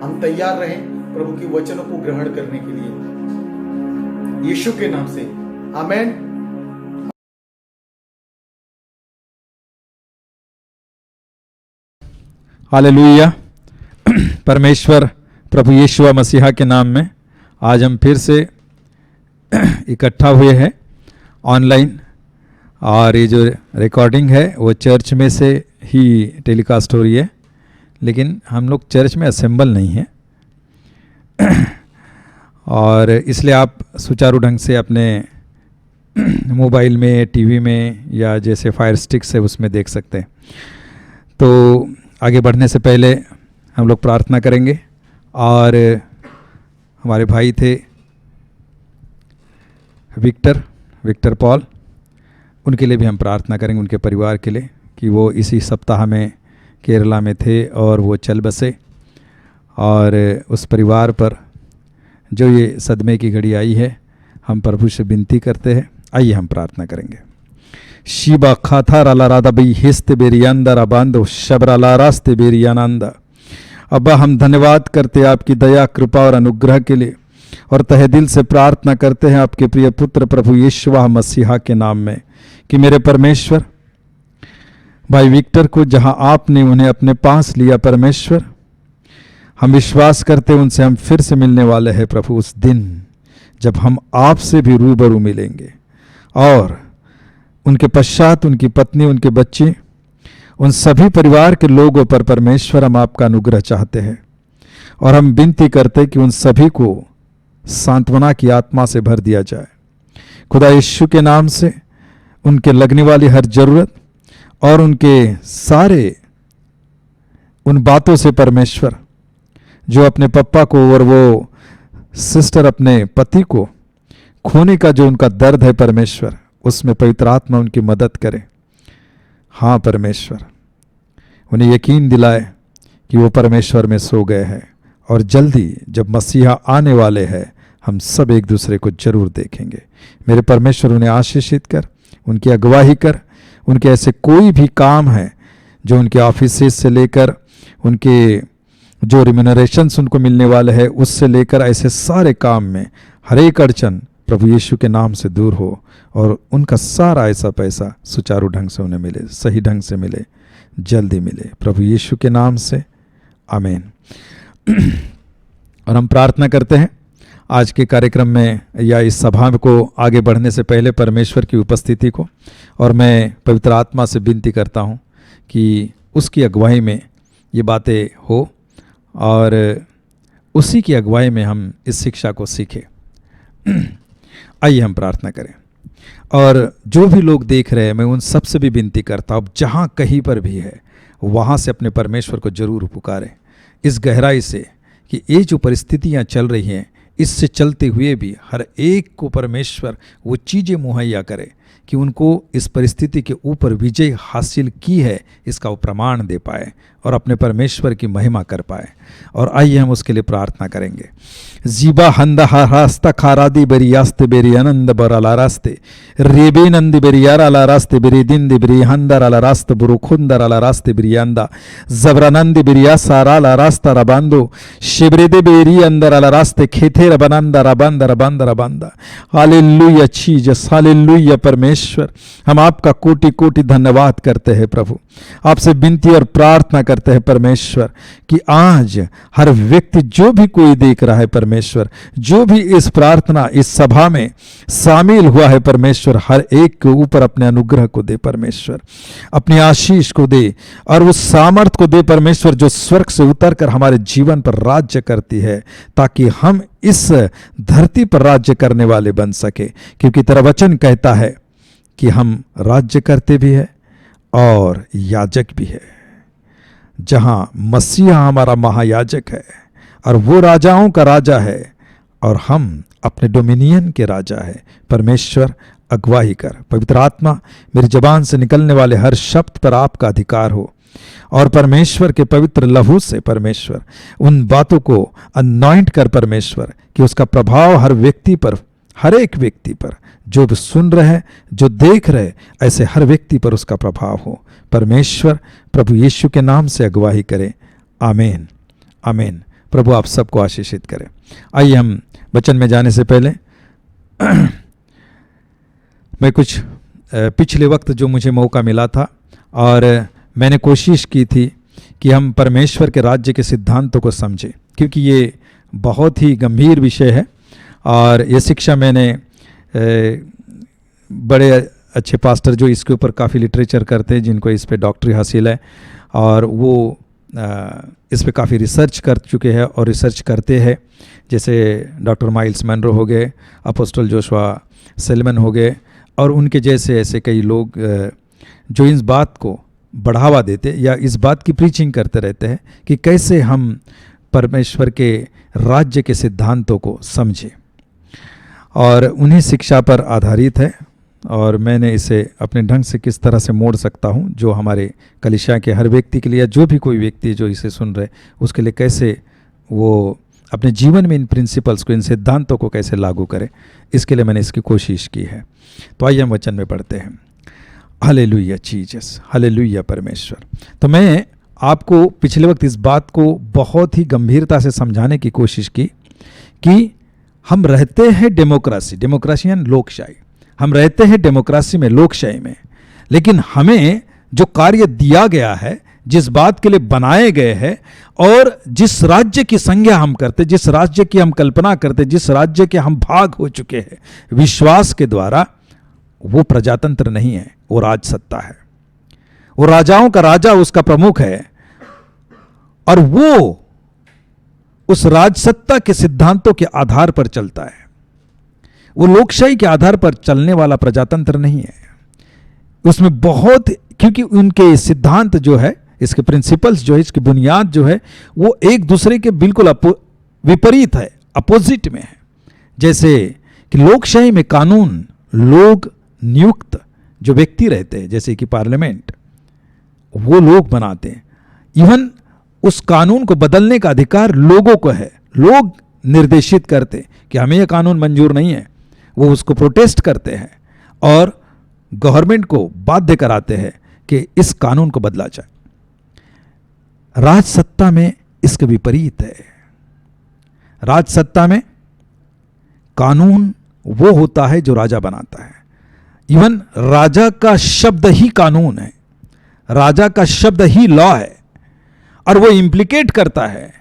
हम तैयार रहें प्रभु के वचनों को ग्रहण करने के लिए, यीशु के नाम से आमेन। हालेलुया। परमेश्वर प्रभु यीशु मसीहा के नाम में आज हम फिर से इकट्ठा हुए हैं ऑनलाइन, और ये जो रिकॉर्डिंग है वो चर्च में से ही टेलीकास्ट हो रही है, लेकिन हम लोग चर्च में असेंबल नहीं हैं और इसलिए आप सुचारू ढंग से अपने मोबाइल में, टीवी में या जैसे फायर स्टिक से उसमें देख सकते हैं। तो आगे बढ़ने से पहले हम लोग प्रार्थना करेंगे और हमारे भाई थे विक्टर पॉल, उनके लिए भी हम प्रार्थना करेंगे, उनके परिवार के लिए, कि वो इसी सप्ताह में केरला में थे और वो चल बसे, और उस परिवार पर जो ये सदमे की घड़ी आई है, हम प्रभु से विनती करते हैं। आइए हम प्रार्थना करेंगे। शिबा खाथा राला राधा बई हिस्त बेरियांदा राबांदो शबराला रास्ते बेरियानंदा। अब्बा, हम धन्यवाद करते हैं आपकी दया, कृपा और अनुग्रह के लिए, और तहे दिल से प्रार्थना करते हैं आपके प्रिय पुत्र प्रभु यीशु मसीहा के नाम में कि मेरे परमेश्वर, भाई विक्टर को जहां आपने उन्हें अपने पास लिया परमेश्वर, हम विश्वास करते उनसे हम फिर से मिलने वाले हैं प्रभु, उस दिन जब हम आपसे भी रूबरू मिलेंगे, और उनके पश्चात उनकी पत्नी, उनके बच्चे, उन सभी परिवार के लोगों पर परमेश्वर हम आपका अनुग्रह चाहते हैं, और हम विनती करते कि उन सभी को सांत्वना की आत्मा से भर दिया जाए। खुदा यीशु के नाम से उनके लगने वाली हर जरूरत और उनके सारे उन बातों से परमेश्वर, जो अपने पप्पा को और वो सिस्टर अपने पति को खोने का जो उनका दर्द है परमेश्वर, उसमें पवित्र आत्मा उनकी मदद करे। हाँ परमेश्वर, उन्हें यकीन दिलाए कि वो परमेश्वर में सो गए हैं, और जल्दी जब मसीहा आने वाले हैं हम सब एक दूसरे को जरूर देखेंगे। मेरे परमेश्वर, उन्हें आशीषित कर, उनकी अगुवाही कर, उनके ऐसे कोई भी काम है जो उनके ऑफिस से लेकर उनके जो रिम्यूनरेशंस उनको मिलने वाले हैं उससे लेकर ऐसे सारे काम में हर एक अड़चन प्रभु यीशु के नाम से दूर हो, और उनका सारा ऐसा पैसा सुचारू ढंग से उन्हें मिले, सही ढंग से मिले, जल्दी मिले, प्रभु यीशु के नाम से, आमीन। और हम प्रार्थना करते हैं आज के कार्यक्रम में या इस सभा को आगे बढ़ने से पहले परमेश्वर की उपस्थिति को, और मैं पवित्र आत्मा से विनती करता हूँ कि उसकी अगुवाई में ये बातें हो, और उसी की अगुवाई में हम इस शिक्षा को सीखें। आइए हम प्रार्थना करें। और जो भी लोग देख रहे हैं, मैं उन सब से भी विनती करता हूँ, जहाँ कहीं पर भी है वहाँ से अपने परमेश्वर को जरूर पुकारें, इस गहराई से कि ये जो परिस्थितियाँ चल रही हैं, इससे चलते हुए भी हर एक को परमेश्वर वो चीज़ें मुहैया करे कि उनको इस परिस्थिति के ऊपर विजय हासिल की है, इसका वो प्रमाण दे पाए और अपने परमेश्वर की महिमा कर पाए। और आइए हम उसके लिए प्रार्थना करेंगे। जीबा हंदा हास्ता खारादी बेरियास्ते बेरी आनंद बराला रास्ते रेबे नंदी बेरियारा ला रास्ते बेरी दिंदी बेरी हंदर अला रास्ते बुरुखुंदर अला रास्ते बेरियांदा जबरानंदी बेरिया सारा ला रास्ता रबांदो शिबरेदे बेरी अंदर अला रास्ते खेथे रबनंदा रबंदा रबंदा रबंदा। हालेलुया जीसस, हालेलुया परमेश्वर, हम आपका कोटि कोटि धन्यवाद करते हैं प्रभु, आपसे विनती और प्रार्थना करते हैं परमेश्वर कि आज हर व्यक्ति जो भी कोई देख रहा है परमेश्वर, जो भी इस प्रार्थना इस सभा में शामिल हुआ है परमेश्वर, हर एक के ऊपर अपने अनुग्रह को दे परमेश्वर, अपनी आशीष को दे और उस सामर्थ को दे परमेश्वर जो स्वर्ग से उतरकर हमारे जीवन पर राज्य करती है, ताकि हम इस धरती पर राज्य करने वाले बन सके। क्योंकि तेरा वचन कहता है कि हम राज्य करते भी है और याजक भी है, जहां मसीहा हमारा महायाजक है और वो राजाओं का राजा है और हम अपने डोमिनियन के राजा है। परमेश्वर अगुवाही कर, पवित्र आत्मा मेरी जबान से निकलने वाले हर शब्द पर आपका अधिकार हो, और परमेश्वर के पवित्र लहू से परमेश्वर उन बातों को अनॉइंट कर परमेश्वर कि उसका प्रभाव हर व्यक्ति पर, हर एक व्यक्ति पर, जो भी सुन रहे, जो देख रहे, ऐसे हर व्यक्ति पर उसका प्रभाव हो। परमेश्वर प्रभु यीशु के नाम से अगुवाही करें। आमीन, आमीन। प्रभु आप सबको आशीषित करें। आइए हम वचन में जाने से पहले मैं कुछ पिछले वक्त जो मुझे मौका मिला था और मैंने कोशिश की थी कि हम परमेश्वर के राज्य के सिद्धांतों को समझें, क्योंकि ये बहुत ही गंभीर विषय है और ये शिक्षा मैंने बड़े अच्छे पास्टर जो इसके ऊपर काफ़ी लिटरेचर करते हैं, जिनको इस पे डॉक्टरी हासिल है और वो इस पे काफ़ी रिसर्च कर चुके हैं और रिसर्च करते हैं, जैसे डॉक्टर माइल्स मनरो हो गए, अपोस्टल जोशुआ सेलमन हो गए और उनके जैसे ऐसे कई लोग जो इस बात को बढ़ावा देते या इस बात की प्रीचिंग करते रहते हैं कि कैसे हम परमेश्वर के राज्य के सिद्धांतों को समझे, और उन्हीं शिक्षा पर आधारित है। और मैंने इसे अपने ढंग से किस तरह से मोड़ सकता हूँ, जो हमारे कलीसिया के हर व्यक्ति के लिए, जो भी कोई व्यक्ति जो इसे सुन रहे, उसके लिए कैसे वो अपने जीवन में इन प्रिंसिपल्स को, इन सिद्धांतों को कैसे लागू करे, इसके लिए मैंने इसकी कोशिश की है। तो आइए हम वचन में पढ़ते हैं। हालेलुया जीसस, हालेलुया परमेश्वर। तो मैं आपको पिछले वक्त इस बात को बहुत ही गंभीरता से समझाने की कोशिश की कि हम रहते हैं डेमोक्रेसी यानी लोकशाही, हम रहते हैं डेमोक्रेसी में, लोकशाही में, लेकिन हमें जो कार्य दिया गया है, जिस बात के लिए बनाए गए हैं, और जिस राज्य की संज्ञा हम करते, जिस राज्य की हम कल्पना करते, जिस राज्य के हम भाग हो चुके हैं विश्वास के द्वारा, वो प्रजातंत्र नहीं है, वो राजसत्ता है। वो राजाओं का राजा उसका प्रमुख है, और वो उस राजसत्ता के सिद्धांतों के आधार पर चलता है। वो लोकशाही के आधार पर चलने वाला प्रजातंत्र नहीं है। उसमें बहुत, क्योंकि उनके सिद्धांत जो है, इसके प्रिंसिपल्स जो है, इसकी बुनियाद जो है, वो एक दूसरे के बिल्कुल विपरीत है, अपोजिट में है। जैसे कि लोकशाही में कानून लोग नियुक्त जो व्यक्ति रहते हैं, जैसे कि पार्लियामेंट, वो लोग बनाते हैं। इवन उस कानून को बदलने का अधिकार लोगों को है। लोग निर्देशित करते कि हमें यह कानून मंजूर नहीं है, वो उसको प्रोटेस्ट करते हैं और गवर्नमेंट को बाध्य कराते हैं कि इस कानून को बदला जाए। राजसत्ता में इसके विपरीत है। राजसत्ता में कानून वो होता है जो राजा बनाता है। इवन राजा का शब्द ही कानून है, राजा का शब्द ही लॉ है, और वो इंप्लीकेट करता है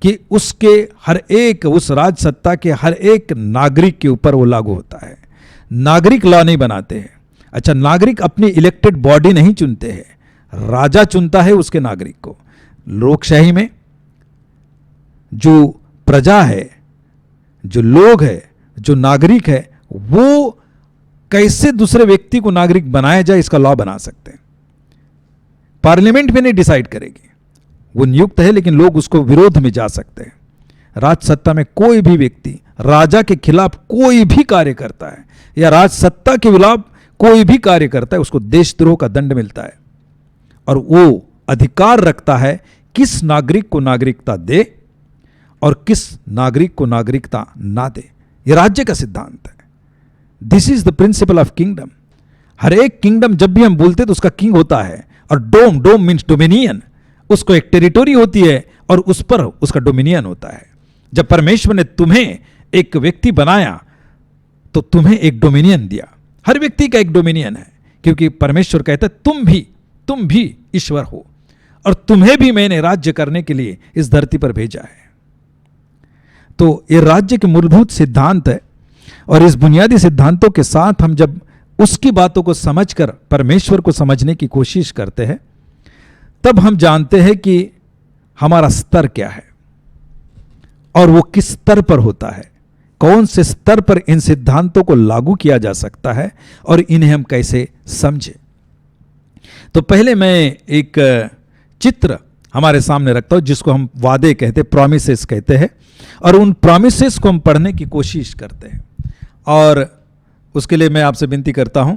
कि उसके हर एक, उस राजसत्ता के हर एक नागरिक के ऊपर वो लागू होता है। नागरिक लॉ नहीं बनाते हैं। अच्छा, नागरिक अपनी इलेक्टेड बॉडी नहीं चुनते हैं, राजा चुनता है उसके नागरिक को। लोकशाही में जो प्रजा है, जो लोग है, जो नागरिक है, वो कैसे दूसरे व्यक्ति को नागरिक बनाया जाए, इसका लॉ बना सकते हैं। पार्लियामेंट में नहीं डिसाइड करेगी, वो नियुक्त है, लेकिन लोग उसको विरोध में जा सकते हैं। राजसत्ता में कोई भी व्यक्ति राजा के खिलाफ कोई भी कार्य करता है, या राजसत्ता के खिलाफ कोई भी कार्य करता है, उसको देशद्रोह का दंड मिलता है, और वो अधिकार रखता है किस नागरिक को नागरिकता दे और किस नागरिक को नागरिकता ना दे। यह राज्य का सिद्धांत है। This is the principle of kingdom. हर एक किंगडम, जब भी हम बोलते तो उसका किंग होता है, और डोम मीन्स डोमिनियन, उसको एक टेरिटोरी होती है और उस पर उसका डोमिनियन होता है। जब परमेश्वर ने तुम्हें एक व्यक्ति बनाया तो तुम्हें एक डोमिनियन दिया। हर व्यक्ति का एक डोमिनियन है, क्योंकि परमेश्वर कहता है तुम भी ईश्वर हो, और तुम्हें भी मैंने राज्य करने के लिए इस धरती पर भेजा है। तो ये राज्य के मूलभूत सिद्धांत है, और इस बुनियादी सिद्धांतों के साथ हम जब उसकी बातों को समझकर परमेश्वर को समझने की कोशिश करते हैं, तब हम जानते हैं कि हमारा स्तर क्या है और वो किस स्तर पर होता है, कौन से स्तर पर इन सिद्धांतों को लागू किया जा सकता है और इन्हें हम कैसे समझें। तो पहले मैं एक चित्र हमारे सामने रखता हूं, जिसको हम वादे कहते, प्रॉमिसेस कहते हैं, और उन प्रॉमिसेस को हम पढ़ने की कोशिश करते हैं। और उसके लिए मैं आपसे विनती करता हूं,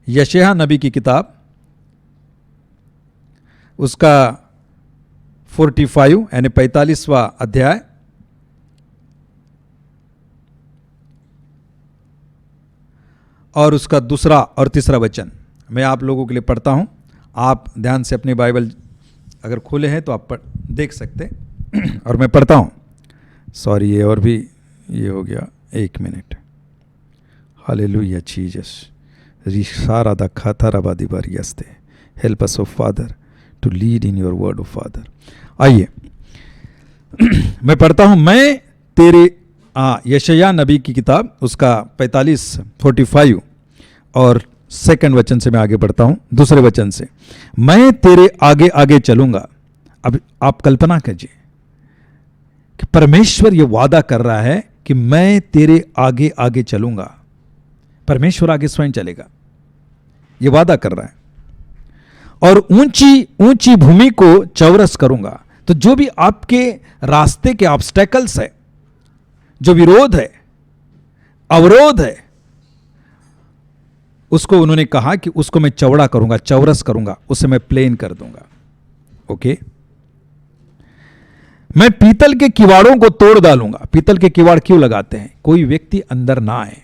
यशायाह नबी की किताब, उसका 45 यानी 45वां अध्याय, और उसका दूसरा और तीसरा वचन मैं आप लोगों के लिए पढ़ता हूं। आप ध्यान से अपनी बाइबल अगर खोले हैं तो आप देख सकते हैं, और मैं पढ़ता हूं। सॉरी, ये और भी ये हो गया, 1 मिनट। हालेलुया जीसस, रिशारा दा खाता रबादी बारियस्ते, help us O father to lead in your word of father. आइए मैं पढ़ता हूं। मैं तेरे यशायाह नबी की किताब, उसका 45 और सेकंड वचन से मैं आगे बढ़ता हूं, दूसरे वचन से। मैं तेरे आगे आगे चलूंगा। अब आप कल्पना कीजिए कि परमेश्वर ये वादा कर रहा है कि मैं तेरे आगे आगे चलूंगा। परमेश्वर आगे स्वयं चलेगा, ये वादा कर रहा है। और ऊंची ऊंची भूमि को चौरस करूंगा। तो जो भी आपके रास्ते के ऑब्स्टेकल्स है, जो विरोध है, अवरोध है, उसको उन्होंने कहा कि उसको मैं चौड़ा करूंगा, चौरस करूंगा, उसे मैं प्लेन कर दूंगा। ओके, मैं पीतल के किवाड़ों को तोड़ डालूंगा। पीतल के किवाड़ क्यों लगाते हैं? कोई व्यक्ति अंदर ना आए।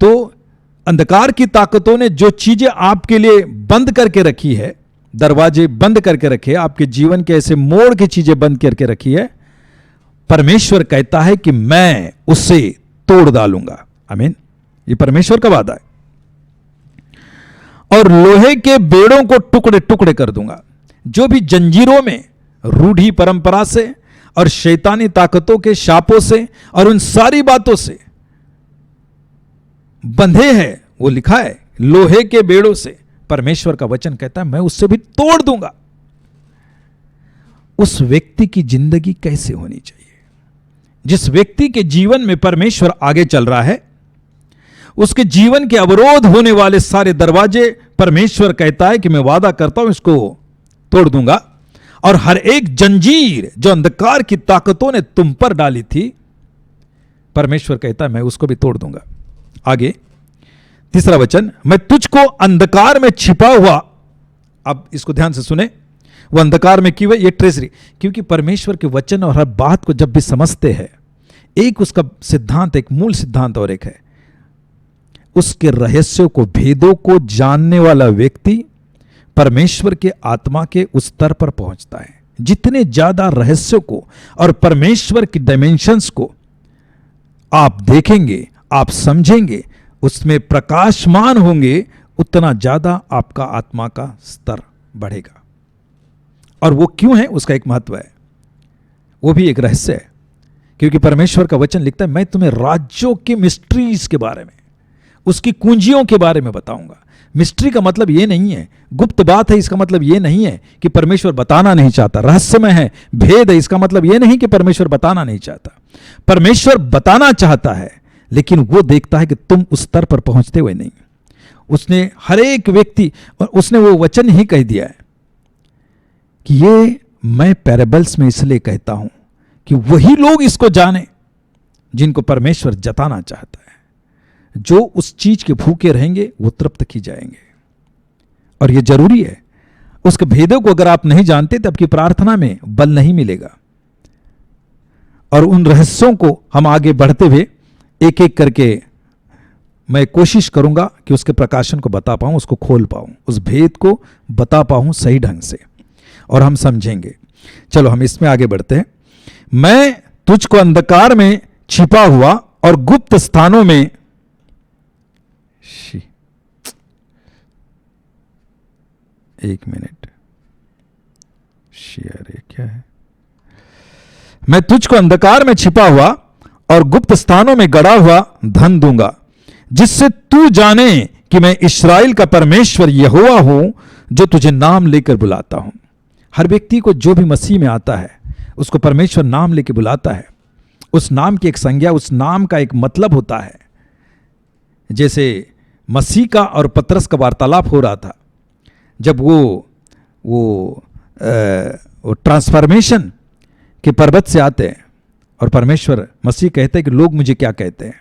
तो अंधकार की ताकतों ने जो चीजें आपके लिए बंद करके रखी है, दरवाजे बंद करके रखे, आपके जीवन के ऐसे मोड़ की चीजें बंद करके रखी है, परमेश्वर कहता है कि मैं उसे तोड़ डालूंगा। आमीन। ये परमेश्वर का वादा है। और लोहे के बेड़ों को टुकड़े टुकड़े कर दूंगा। जो भी जंजीरों में रूढ़ी परंपरा से और शैतानी ताकतों के शापों से और उन सारी बातों से बंधे हैं, वो लिखा है लोहे के बेड़ों से, परमेश्वर का वचन कहता है मैं उससे भी तोड़ दूंगा। उस व्यक्ति की जिंदगी कैसे होनी चाहिए? जिस व्यक्ति के जीवन में परमेश्वर आगे चल रहा है, उसके जीवन के अवरोध होने वाले सारे दरवाजे परमेश्वर कहता है कि मैं वादा करता हूं इसको तोड़ दूंगा। और हर एक जंजीर जो अंधकार की ताकतों ने तुम पर डाली थी, परमेश्वर कहता है मैं उसको भी तोड़ दूंगा। आगे तीसरा वचन, मैं तुझको अंधकार में छिपा हुआ, अब इसको ध्यान से सुने, वो अंधकार में क्यों है? ये ट्रेजरी, क्योंकि परमेश्वर के वचन और हर बात को जब भी समझते हैं, एक उसका सिद्धांत, एक मूल सिद्धांत और एक है, उसके रहस्यों को, भेदों को जानने वाला व्यक्ति परमेश्वर के आत्मा के उस स्तर पर पहुंचता है। जितने ज्यादा रहस्यों को और परमेश्वर की डायमेंशंस को आप देखेंगे, आप समझेंगे, उसमें प्रकाशमान होंगे, उतना ज्यादा आपका आत्मा का स्तर बढ़ेगा। और वो क्यों है? उसका एक महत्व है, वो भी एक रहस्य है। क्योंकि परमेश्वर का वचन लिखता है मैं तुम्हें राज्यों के मिस्ट्रीज के बारे में, उसकी कुंजियों के बारे में बताऊंगा। मिस्ट्री का मतलब ये नहीं है, गुप्त बात है, इसका मतलब ये नहीं है कि परमेश्वर बताना नहीं चाहता। रहस्यमय है, भेद है, इसका मतलब ये नहीं कि परमेश्वर बताना नहीं चाहता। परमेश्वर बताना चाहता है, लेकिन वो देखता है कि तुम उस स्तर पर पहुंचते हुए नहीं। उसने हर एक व्यक्ति, और उसने वो वचन ही कह दिया है कि ये मैं पैराबल्स में इसलिए कहता हूं कि वही लोग इसको जाने जिनको परमेश्वर जताना चाहता है। जो उस चीज के भूखे रहेंगे वो तृप्त की जाएंगे। और ये जरूरी है। उसके भेदों को अगर आप नहीं जानते तो आपकी प्रार्थना में बल नहीं मिलेगा। और उन रहस्यों को हम आगे बढ़ते हुए एक एक करके मैं कोशिश करूंगा कि उसके प्रकाशन को बता पाऊं, उसको खोल पाऊं, उस भेद को बता पाऊं सही ढंग से, और हम समझेंगे। चलो हम इसमें आगे बढ़ते हैं। मैं तुझको अंधकार में छिपा हुआ और गुप्त स्थानों में, एक मिनट, शेयर क्या है, मैं तुझको अंधकार में छिपा हुआ और गुप्त स्थानों में गड़ा हुआ धन दूंगा, जिससे तू जाने कि मैं इस्राएल का परमेश्वर यहोवा हूं, जो तुझे नाम लेकर बुलाता हूं। हर व्यक्ति को जो भी मसीह में आता है उसको परमेश्वर नाम लेकर बुलाता है। उस नाम की एक संज्ञा, उस नाम का एक मतलब होता है। जैसे मसीह का और पतरस का वार्तालाप हो रहा था, जब वो ट्रांसफॉर्मेशन के पर्वत से आते हैं और परमेश्वर, मसीह कहते हैं कि लोग मुझे क्या कहते हैं।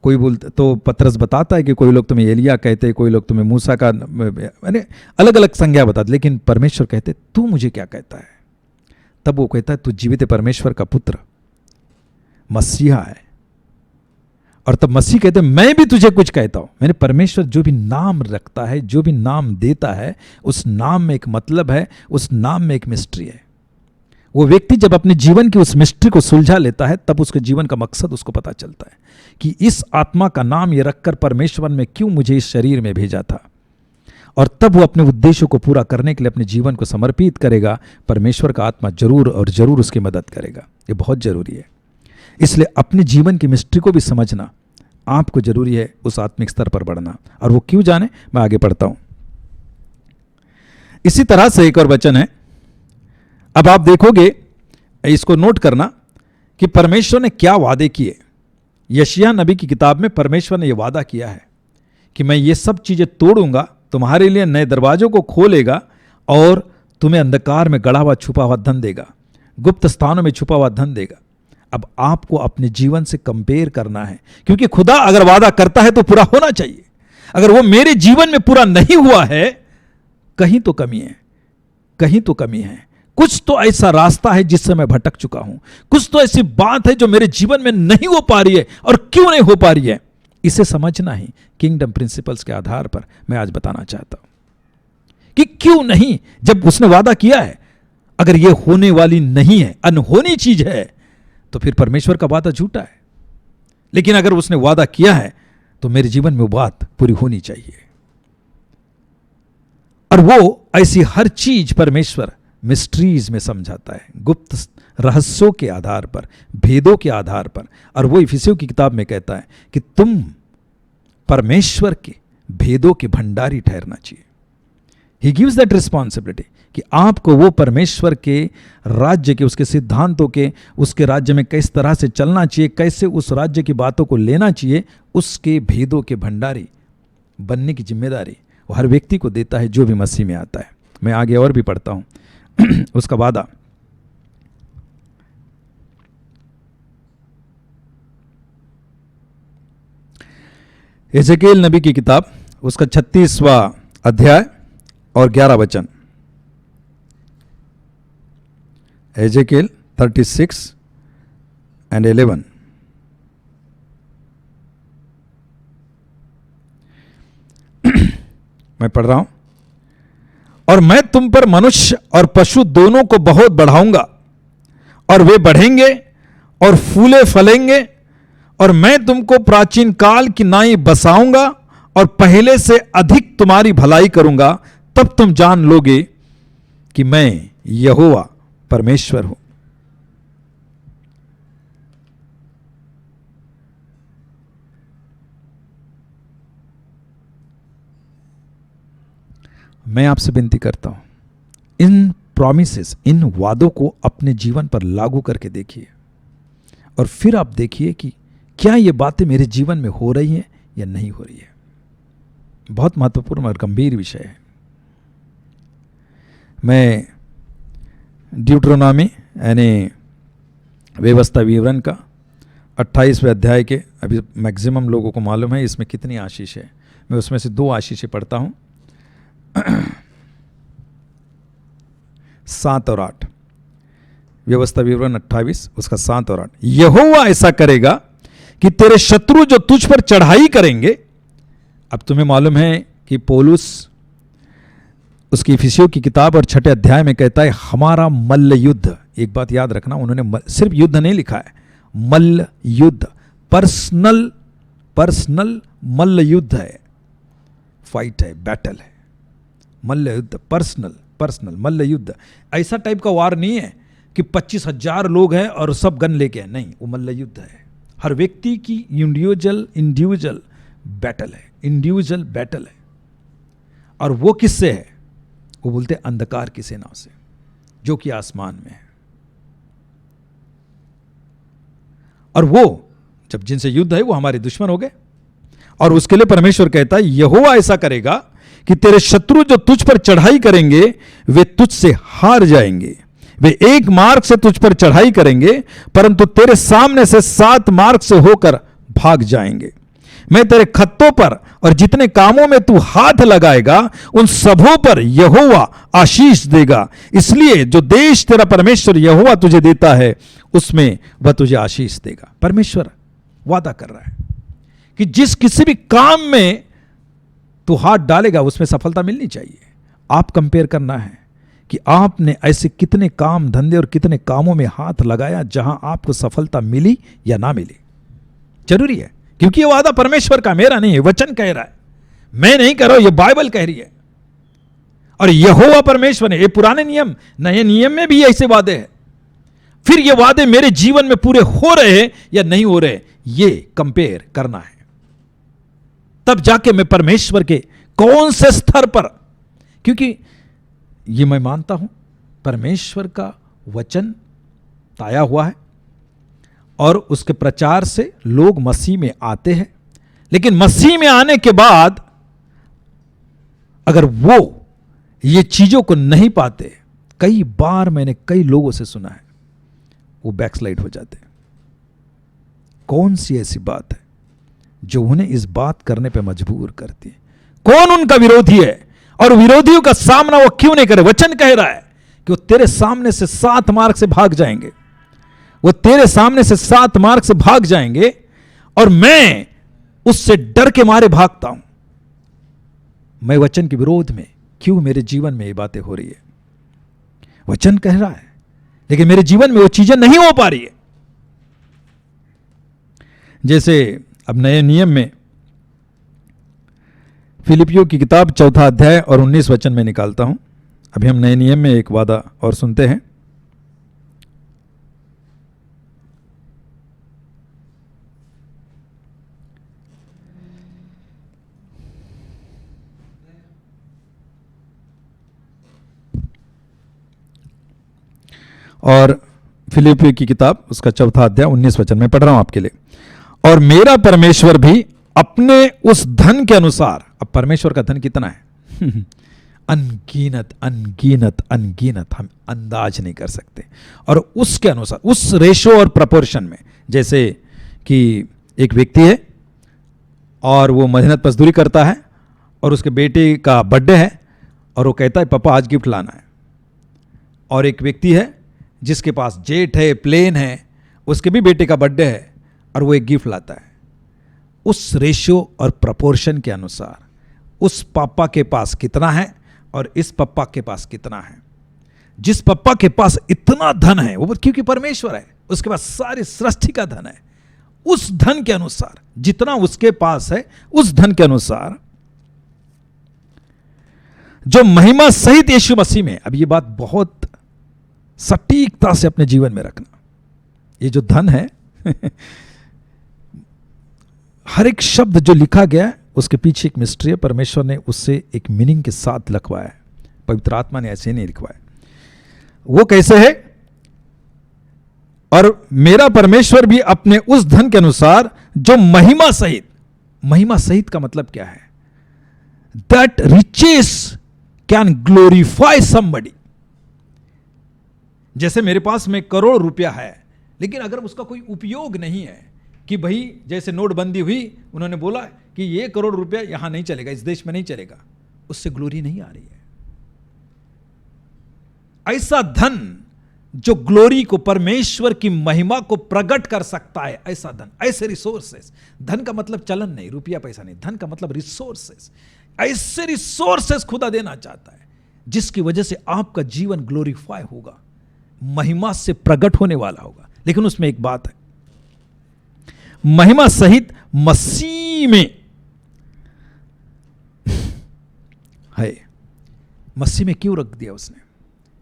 कोई बोलता, तो पतरस बताता है कि कोई लोग तुम्हें एलिया कहते हैं, कोई लोग तुम्हें मूसा का, यानी अलग अलग संज्ञा बताते, लेकिन परमेश्वर कहते तू मुझे क्या कहता है। तब वो कहता है तू जीवित परमेश्वर का पुत्र मसीहा है। और तब मसीह कहते हैं मैं भी तुझे कुछ कहता हूं। मैंने परमेश्वर जो भी नाम रखता है, जो भी नाम देता है, उस नाम में एक मतलब है, उस नाम में एक मिस्ट्री है। वो व्यक्ति जब अपने जीवन की उस मिस्ट्री को सुलझा लेता है, तब उसके जीवन का मकसद उसको पता चलता है कि इस आत्मा का नाम ये रखकर परमेश्वर ने क्यों मुझे इस शरीर में भेजा था। और तब वो अपने उद्देश्यों को पूरा करने के लिए अपने जीवन को समर्पित करेगा। परमेश्वर का आत्मा जरूर और जरूर उसकी मदद करेगा। ये बहुत जरूरी है। इसलिए अपने जीवन की मिस्ट्री को भी समझना आपको जरूरी है, उस आत्मिक स्तर पर बढ़ना। और वो क्यों जाने, मैं आगे पढ़ता हूं। इसी तरह से एक और वचन है, अब आप देखोगे, इसको नोट करना कि परमेश्वर ने क्या वादे किए। यशायाह नबी की किताब में परमेश्वर ने यह वादा किया है कि मैं ये सब चीजें तोड़ूंगा, तुम्हारे लिए नए दरवाजों को खोलेगा और तुम्हें अंधकार में गड़ा हुआ छुपा हुआ धन देगा, गुप्त स्थानों में छुपा हुआ धन देगा। अब आपको अपने जीवन से कंपेयर करना है, क्योंकि खुदा अगर वादा करता है तो पूरा होना चाहिए। अगर वो मेरे जीवन में पूरा नहीं हुआ है, कहीं तो कमी है, कहीं तो कमी है। कुछ तो ऐसा रास्ता है जिससे मैं भटक चुका हूं, कुछ तो ऐसी बात है जो मेरे जीवन में नहीं हो पा रही है। और क्यों नहीं हो पा रही है, इसे समझना ही किंगडम प्रिंसिपल्स के आधार पर मैं आज बताना चाहता हूं कि क्यों नहीं। जब उसने वादा किया है, अगर यह होने वाली नहीं है, अनहोनी चीज है, तो फिर परमेश्वर का वादा झूठा है। लेकिन अगर उसने वादा किया है तो मेरे जीवन में वो बात पूरी होनी चाहिए। और वो ऐसी हर चीज परमेश्वर मिस्ट्रीज में समझाता है, गुप्त रहस्यों के आधार पर, भेदों के आधार पर। और वो इफिसियों की किताब में कहता है कि तुम परमेश्वर के भेदों के भंडारी ठहरना चाहिए। ही गिव्स दैट रिस्पॉन्सिबिलिटी कि आपको वो परमेश्वर के राज्य के, उसके सिद्धांतों के, उसके राज्य में किस तरह से चलना चाहिए, कैसे उस राज्य की बातों को लेना चाहिए, उसके भेदों के भंडारी बनने की जिम्मेदारी वो हर व्यक्ति को देता है जो भी मसीह में आता है। मैं आगे और भी पढ़ता हूं उसका वादा। एजेकिएल नबी की किताब, उसका 36वां अध्याय और 11 वचन। एजेकिएल 36 and 11। मैं पढ़ रहा हूं। और मैं तुम पर मनुष्य और पशु दोनों को बहुत बढ़ाऊंगा, और वे बढ़ेंगे और फूले फलेंगे, और मैं तुमको प्राचीन काल की नाई बसाऊंगा, और पहले से अधिक तुम्हारी भलाई करूंगा। तब तुम जान लोगे कि मैं यहोवा परमेश्वर हूं। मैं आपसे विनती करता हूं, इन प्रॉमिसेस, इन वादों को अपने जीवन पर लागू करके देखिए, और फिर आप देखिए कि क्या ये बातें मेरे जीवन में हो रही हैं या नहीं हो रही है। बहुत महत्वपूर्ण और गंभीर विषय है। मैं ड्यूट्रोनॉमी यानी व्यवस्था विवरण का 28वें अध्याय के, अभी मैक्सिमम लोगों को मालूम है इसमें कितनी आशीष है, मैं उसमें से 2 आशीषें पढ़ता हूं, 7 और 8। व्यवस्था विवरण 28 उसका 7 और 8। यहोवा ऐसा करेगा कि तेरे शत्रु जो तुझ पर चढ़ाई करेंगे। अब तुम्हें मालूम है कि पौलुस उसकी इफिसियों की किताब और 6 अध्याय में कहता है हमारा मल्ल युद्ध। एक बात याद रखना, उन्होंने सिर्फ युद्ध नहीं लिखा है, मल्ल युद्ध, पर्सनल मल्ल युद्ध है, फाइट है, बैटल है। मल्ल युद्ध, पर्सनल मल्ल युद्ध। ऐसा टाइप का वार नहीं है कि 25,000 लोग हैं और सब गन लेके हैं, नहीं, वो मल्ल युद्ध है। हर व्यक्ति की इंडिविजुअल बैटल है, इंडिविजुअल बैटल है। और वो किससे है? वो बोलते अंधकार की सेनाओं से जो कि आसमान में है। और वो जब जिनसे युद्ध है वो हमारे दुश्मन हो गए। और उसके लिए परमेश्वर कहता है यहोवा ऐसा करेगा कि तेरे शत्रु जो तुझ पर चढ़ाई करेंगे वे तुझसे हार जाएंगे। वे एक मार्ग से तुझ पर चढ़ाई करेंगे परंतु तेरे सामने से 7 मार्ग से होकर भाग जाएंगे। मैं तेरे खत्तों पर और जितने कामों में तू हाथ लगाएगा उन सबों पर यहोवा आशीष देगा। इसलिए जो देश तेरा परमेश्वर यहोवा तुझे देता है उसमें वह तुझे आशीष देगा। परमेश्वर वादा कर रहा है कि जिस किसी भी काम में तू हाथ डालेगा उसमें सफलता मिलनी चाहिए। आप कंपेयर करना है कि आपने ऐसे कितने काम धंधे और कितने कामों में हाथ लगाया जहां आपको सफलता मिली या ना मिली। जरूरी है क्योंकि यह वादा परमेश्वर का, मेरा नहीं है। वचन कह रहा है, मैं नहीं कह रहा हूं, यह बाइबल कह रही है। और यहोवा परमेश्वर ने, ये पुराने नियम, नए नियम में भी ऐसे वादे हैं। फिर ये वादे मेरे जीवन में पूरे हो रहे हैं या नहीं हो रहे, ये कंपेयर करना है। तब जाके मैं परमेश्वर के कौन से स्तर पर, क्योंकि ये मैं मानता हूं परमेश्वर का वचन ताया हुआ है और उसके प्रचार से लोग मसीह में आते हैं। लेकिन मसीह में आने के बाद अगर वो ये चीजों को नहीं पाते, कई बार मैंने कई लोगों से सुना है वो बैकस्लाइड हो जाते हैं। कौन सी ऐसी बात है जो उन्हें इस बात करने पे मजबूर करती है? कौन उनका विरोधी है और विरोधियों का सामना वो क्यों नहीं करे? वचन कह रहा है कि वो तेरे सामने से 7 मार्ग से भाग जाएंगे, वो तेरे सामने से 7 मार्ग से भाग जाएंगे और मैं उससे डर के मारे भागता हूं। मैं वचन के विरोध में क्यों मेरे जीवन में ये बातें हो रही है? वचन कह रहा है लेकिन मेरे जीवन में वो चीजें नहीं हो पा रही है। जैसे अब नए नियम में फिलिपियों की किताब 4 अध्याय और 19 वचन में निकालता हूं। अभी हम नए नियम में एक वादा और सुनते हैं। और फिलिपियों की किताब उसका 4 अध्याय 19 वचन में पढ़ रहा हूं आपके लिए। और मेरा परमेश्वर भी अपने उस धन के अनुसार, अब परमेश्वर का धन कितना है अनगिनत अनगिनत अनगिनत, हम अंदाज नहीं कर सकते। और उसके अनुसार, उस रेशो और प्रपोर्शन में, जैसे कि एक व्यक्ति है और वो मेहनत मजदूरी करता है और उसके बेटे का बर्थडे है और वो कहता है पापा आज गिफ्ट लाना है। और एक व्यक्ति है जिसके पास जेट है, प्लेन है, उसके भी बेटे का बर्थडे है और वो एक गिफ्ट लाता है। उस रेशियो और प्रपोर्शन के अनुसार उस पापा के पास कितना है और इस पापा के पास कितना है। जिस पापा के पास इतना धन है, वो क्योंकि परमेश्वर है, उसके पास सारी सृष्टि का धन है, उस धन के अनुसार जितना उसके पास है, उस धन के अनुसार जो महिमा सहित यीशु मसीह में, अब ये बात बहुत सटीकता से अपने जीवन में रखना, ये जो धन है हर एक शब्द जो लिखा गया है उसके पीछे एक मिस्ट्री है। परमेश्वर ने उससे एक मीनिंग के साथ लिखवाया है, पवित्र आत्मा ने ऐसे नहीं लिखवाया। वो कैसे है? और मेरा परमेश्वर भी अपने उस धन के अनुसार जो महिमा सहित, महिमा सहित का मतलब क्या है? That riches can glorify somebody. जैसे मेरे पास में करोड़ रुपया है लेकिन अगर उसका कोई उपयोग नहीं है, कि भाई जैसे नोटबंदी हुई, उन्होंने बोला कि ये करोड़ रुपया यहां नहीं चलेगा, इस देश में नहीं चलेगा, उससे ग्लोरी नहीं आ रही है। ऐसा धन जो ग्लोरी को, परमेश्वर की महिमा को प्रकट कर सकता है, ऐसा धन, ऐसे रिसोर्सेस, धन का मतलब चलन नहीं, रुपया पैसा नहीं, धन का मतलब रिसोर्सेस, ऐसे रिसोर्सेस खुदा देना चाहता है जिसकी वजह से आपका जीवन ग्लोरीफाई होगा, महिमा से प्रकट होने वाला होगा। लेकिन उसमें एक बात है, महिमा सहित मसीह में है। मसीह में क्यों रख दिया उसने?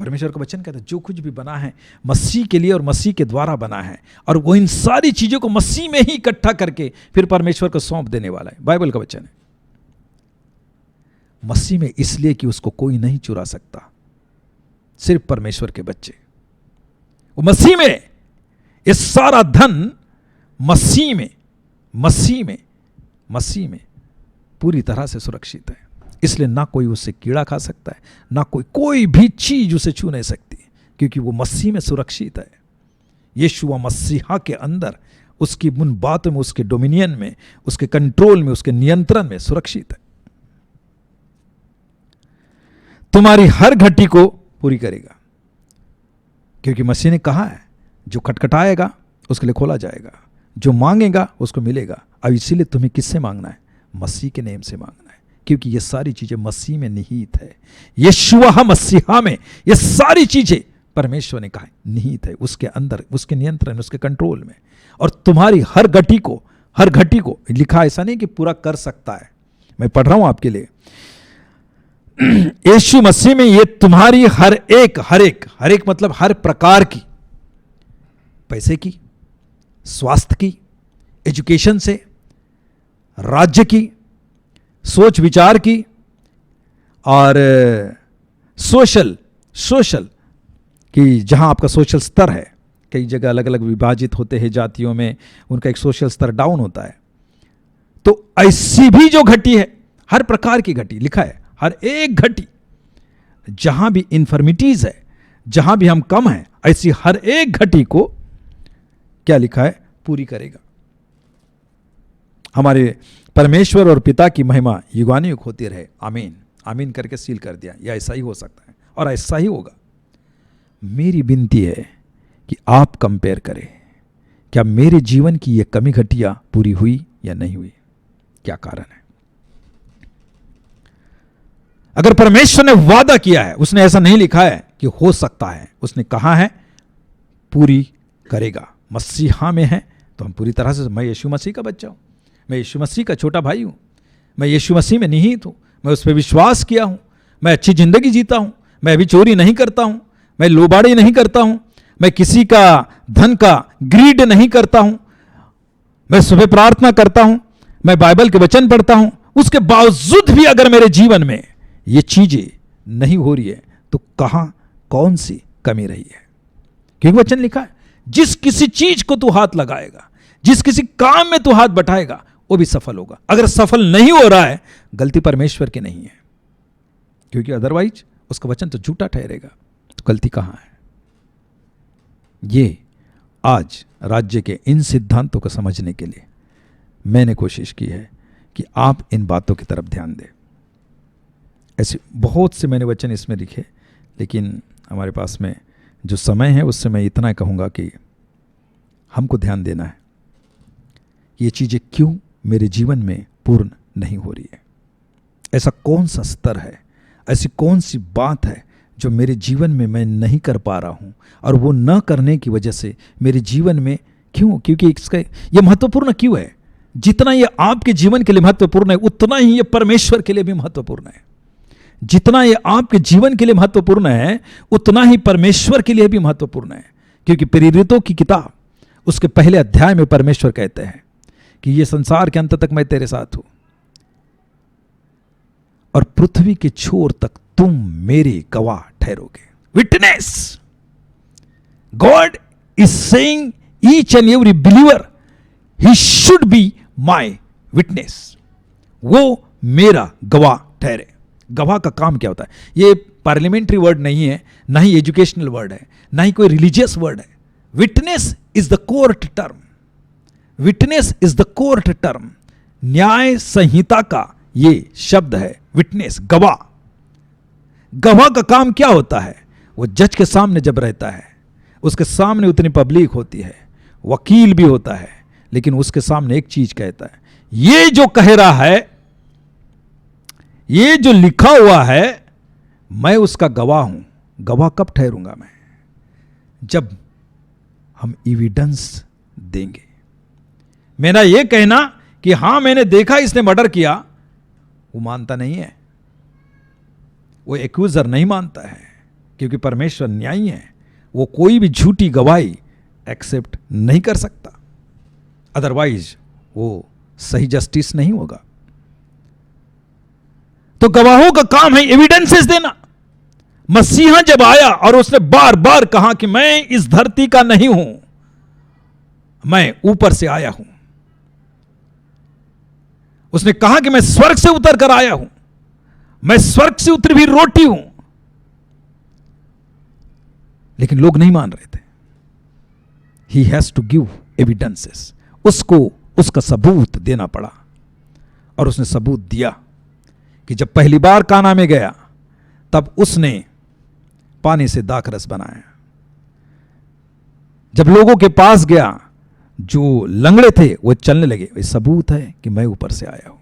परमेश्वर का वचन कहता है जो कुछ भी बना है मसीह के लिए और मसीह के द्वारा बना है, और वो इन सारी चीजों को मसीह में ही इकट्ठा करके फिर परमेश्वर को सौंप देने वाला है। बाइबल का वचन है मसीह में, इसलिए कि उसको कोई नहीं चुरा सकता, सिर्फ परमेश्वर के बच्चे। वो मसीह में, ये सारा धन मसीह में, मसीह में, मसीह में पूरी तरह से सुरक्षित है। इसलिए ना कोई उससे कीड़ा खा सकता है, ना कोई भी चीज उसे छू नहीं सकती, क्योंकि वो मसीह में सुरक्षित है। यीशु मसीहा के अंदर, उसकी उन बातों में, उसके डोमिनियन में, उसके कंट्रोल में, उसके नियंत्रण में सुरक्षित है। तुम्हारी हर घटी को पूरी करेगा, क्योंकि मसीह ने कहा है जो खटखटाएगा उसके लिए खोला जाएगा, जो मांगेगा उसको मिलेगा। अब इसीलिए तुम्हें किससे मांगना है? मसीह के नेम से मांगना है, क्योंकि ये सारी चीजें मसीह में निहित है। यीशुआ मसीहा में ये सारी चीजें परमेश्वर ने कहा निहित है, उसके अंदर, उसके नियंत्रण, उसके कंट्रोल में। और तुम्हारी हर घटी को लिखा, ऐसा नहीं कि पूरा कर सकता है, मैं पढ़ रहा हूं आपके लिए। यीशु मसीह में ये तुम्हारी हर एक मतलब हर प्रकार की, पैसे की, स्वास्थ्य की, एजुकेशन से, राज्य की, सोच विचार की, और सोशल कि जहां आपका सोशल स्तर है, कई जगह अलग अलग विभाजित होते हैं जातियों में, उनका एक सोशल स्तर डाउन होता है। तो ऐसी भी जो घटी है, हर प्रकार की घटी लिखा है, हर एक घटी, जहां भी इंफर्मिटीज है, जहां भी हम कम हैं, ऐसी हर एक घटी को क्या लिखा है, पूरी करेगा। हमारे परमेश्वर और पिता की महिमा युगानुयुग होती रहे, आमीन। आमीन करके सील कर दिया। यह ऐसा ही हो सकता है और ऐसा ही होगा। मेरी विनती है कि आप कंपेयर करें, क्या मेरे जीवन की ये कमी घटिया पूरी हुई या नहीं हुई, क्या कारण है। अगर परमेश्वर ने वादा किया है, उसने ऐसा नहीं लिखा है कि हो सकता है, उसने कहा है पूरी करेगा। मसीहा में है तो हम पूरी तरह से, मैं यीशु मसीह का बच्चा हूं, मैं यीशु मसीह का छोटा भाई हूं, मैं यीशु मसीह में निहित हूं, मैं उस पर विश्वास किया हूं, मैं अच्छी जिंदगी जीता हूं, मैं अभी चोरी नहीं करता हूं, मैं लोबाड़ी नहीं करता हूं, मैं किसी का धन का ग्रीड नहीं करता हूं, मैं सुबह प्रार्थना करता हूं, मैं बाइबल के वचन पढ़ता हूं। उसके बावजूद भी अगर मेरे जीवन में ये चीजें नहीं हो रही है तो कहां कौन सी कमी रही है। क्योंकि वचन लिखा है, जिस किसी चीज को तू हाथ लगाएगा, जिस किसी काम में तू हाथ बढ़ाएगा, वो भी सफल होगा। अगर सफल नहीं हो रहा है, गलती परमेश्वर की नहीं है, क्योंकि अदरवाइज उसका वचन तो झूठा ठहरेगा। तो गलती कहां है। ये आज राज्य के इन सिद्धांतों को समझने के लिए मैंने कोशिश की है कि आप इन बातों की तरफ ध्यान दें। ऐसे बहुत से मैंने वचन इसमें लिखे, लेकिन हमारे पास में जो समय है उससे मैं इतना कहूँगा कि हमको ध्यान देना है, ये चीज़ें क्यों मेरे जीवन में पूर्ण नहीं हो रही है। ऐसा कौन सा स्तर है, ऐसी कौन सी बात है जो मेरे जीवन में मैं नहीं कर पा रहा हूँ, और वो न करने की वजह से मेरे जीवन में क्यों, क्योंकि इसका ये महत्वपूर्ण क्यों है। जितना ये आपके जीवन के लिए महत्वपूर्ण है, उतना ही ये परमेश्वर के लिए भी महत्वपूर्ण है। जितना ये आपके जीवन के लिए महत्वपूर्ण है, उतना ही परमेश्वर के लिए भी महत्वपूर्ण है। क्योंकि प्रेरितों की किताब उसके पहले अध्याय में परमेश्वर कहते हैं कि ये संसार के अंत तक मैं तेरे साथ हूं, और पृथ्वी के छोर तक तुम मेरे गवाह ठहरोगे। Witness, God is saying each and every believer he should be my witness. वो मेरा गवाह ठहरे। गवाह का काम क्या होता है? ये पार्लियामेंट्री वर्ड नहीं है, ना ही एजुकेशनल वर्ड है, ना ही कोई रिलीजियस वर्ड है। Witness is the court term. Witness is the court term. न्याय संहिता का ये शब्द है विटनेस, गवाह। गवाह का काम क्या होता है? वो जज के सामने जब रहता है, उसके सामने उतनी पब्लिक होती है, वकील भी होता है, लेकिन उसके सामने एक चीज कहता है, ये जो कह रहा है, ये जो लिखा हुआ है, मैं उसका गवाह हूं। गवाह कब ठहरूंगा मैं? जब हम एविडेंस देंगे। मेरा यह कहना कि हां मैंने देखा इसने मर्डर किया, वो मानता नहीं है, वो एक्यूजर नहीं मानता है, क्योंकि परमेश्वर न्यायी है। वो कोई भी झूठी गवाही एक्सेप्ट नहीं कर सकता, अदरवाइज वो सही जस्टिस नहीं होगा। तो गवाहों का काम है एविडेंसेस देना। मसीहा जब आया और उसने बार बार कहा कि मैं इस धरती का नहीं हूं, मैं ऊपर से आया हूं। उसने कहा कि मैं स्वर्ग से उतर कर आया हूं, मैं स्वर्ग से उतरी हुई रोटी हूं। लेकिन लोग नहीं मान रहे थे। He has to give evidences. उसको उसका सबूत देना पड़ा, और उसने सबूत दिया कि जब पहली बार काना में गया, तब उसने पानी से दाखरस बनाया। जब लोगों के पास गया, जो लंगड़े थे वो चलने लगे। ये सबूत है कि मैं ऊपर से आया हूं।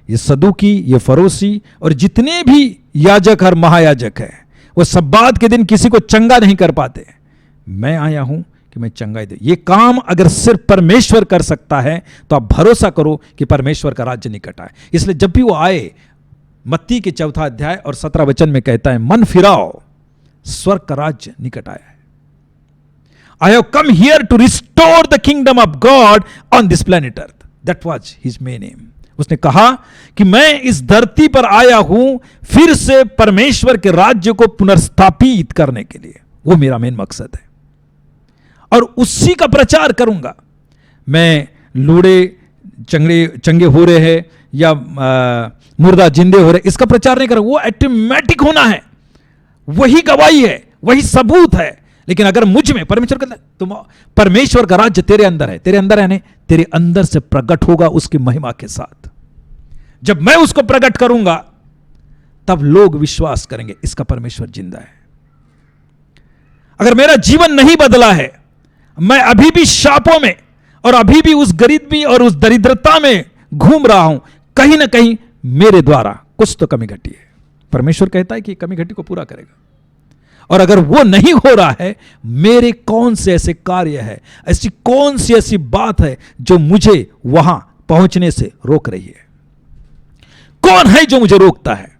ये सदूकी, ये फरोसी और जितने भी याजक और महायाजक है, वो सब्बात के दिन किसी को चंगा नहीं कर पाते। मैं आया हूं कि मैं चंगाई दे। ये काम अगर सिर्फ परमेश्वर कर सकता है, तो आप भरोसा करो कि परमेश्वर का राज्य निकट आए। इसलिए जब भी वो आए, मत्ती के 4 अध्याय और 17 वचन में कहता है, मन फिराओ, स्वर्ग का राज्य निकट आया है। I have come here to restore the kingdom of God on this planet earth. That was his main aim. उसने कहा कि मैं इस धरती पर आया हूं फिर से परमेश्वर के राज्य को पुनर्स्थापित करने के लिए। वो मेरा मेन मकसद है, और उसी का प्रचार करूंगा। मैं लूड़े चंगे हो रहे हैं या मुर्दा जिंदे हो रहे, इसका प्रचार नहीं करूंगा। वो ऑटोमेटिक होना है। वही गवाही है, वही सबूत है। लेकिन अगर मुझ में, परमेश्वर कहता है तुम, परमेश्वर का राज्य तेरे अंदर है, तेरे अंदर है नहीं, तेरे अंदर से प्रकट होगा उसकी महिमा के साथ। जब मैं उसको प्रकट करूंगा तब लोग विश्वास करेंगे इसका परमेश्वर जिंदा है। अगर मेरा जीवन नहीं बदला है, मैं अभी भी शापों में और अभी भी उस गरीबी और उस दरिद्रता में घूम रहा हूं, कहीं ना कहीं मेरे द्वारा कुछ तो कमी घटी है। परमेश्वर कहता है कि कमी घटी को पूरा करेगा। और अगर वो नहीं हो रहा है, मेरे कौन से ऐसे कार्य है, ऐसी कौन सी ऐसी बात है जो मुझे वहां पहुंचने से रोक रही है? कौन है जो मुझे रोकता है?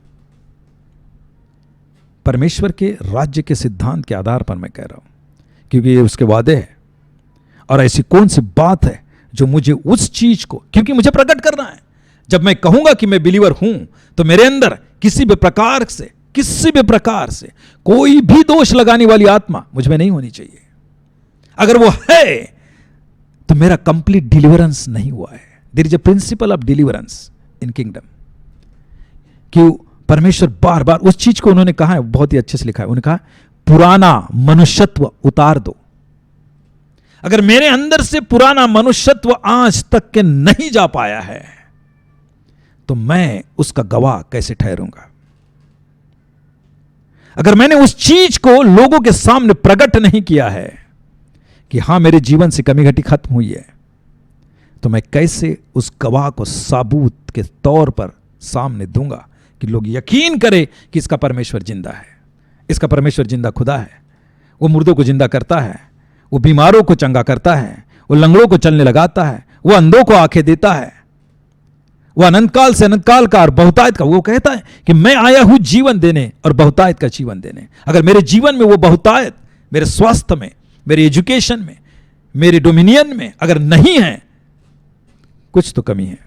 परमेश्वर के राज्य के सिद्धांत के आधार पर मैं कह रहा हूं, क्योंकि ये उसके वादे हैं। और ऐसी कौन सी बात है जो मुझे उस चीज को, क्योंकि मुझे प्रकट करना है। जब मैं कहूंगा कि मैं बिलीवर हूं, तो मेरे अंदर किसी भी प्रकार से कोई भी दोष लगाने वाली आत्मा मुझ में नहीं होनी चाहिए। अगर वो है तो मेरा कंप्लीट डिलीवरेंस नहीं हुआ है। There is a principle of deliverance in kingdom. कि परमेश्वर बार बार उस चीज को उन्होंने कहा है, बहुत ही अच्छे से लिखा है। उन्होंने कहा पुराना मनुष्यत्व उतार दो। अगर मेरे अंदर से पुराना मनुष्यत्व आज तक के नहीं जा पाया है, तो मैं उसका गवाह कैसे ठहरूंगा? अगर मैंने उस चीज को लोगों के सामने प्रकट नहीं किया है कि हां मेरे जीवन से कमी घटी खत्म हुई है, तो मैं कैसे उस गवाह को सबूत के तौर पर सामने दूंगा कि लोग यकीन करें कि इसका परमेश्वर जिंदा है, इसका परमेश्वर जिंदा खुदा है। वो मुर्दों को जिंदा करता है, वो बीमारों को चंगा करता है, वो लंगड़ों को चलने लगाता है, वो अंधों को आंखें देता है, वो अनंत काल से अनंत काल का और बहुतायत का, वो कहता है कि मैं आया हूं जीवन देने और बहुतायत का जीवन देने। अगर मेरे जीवन में वो बहुतायत, मेरे स्वास्थ्य में, मेरे एजुकेशन में, मेरे डोमिनियन में अगर नहीं है, कुछ तो कमी है।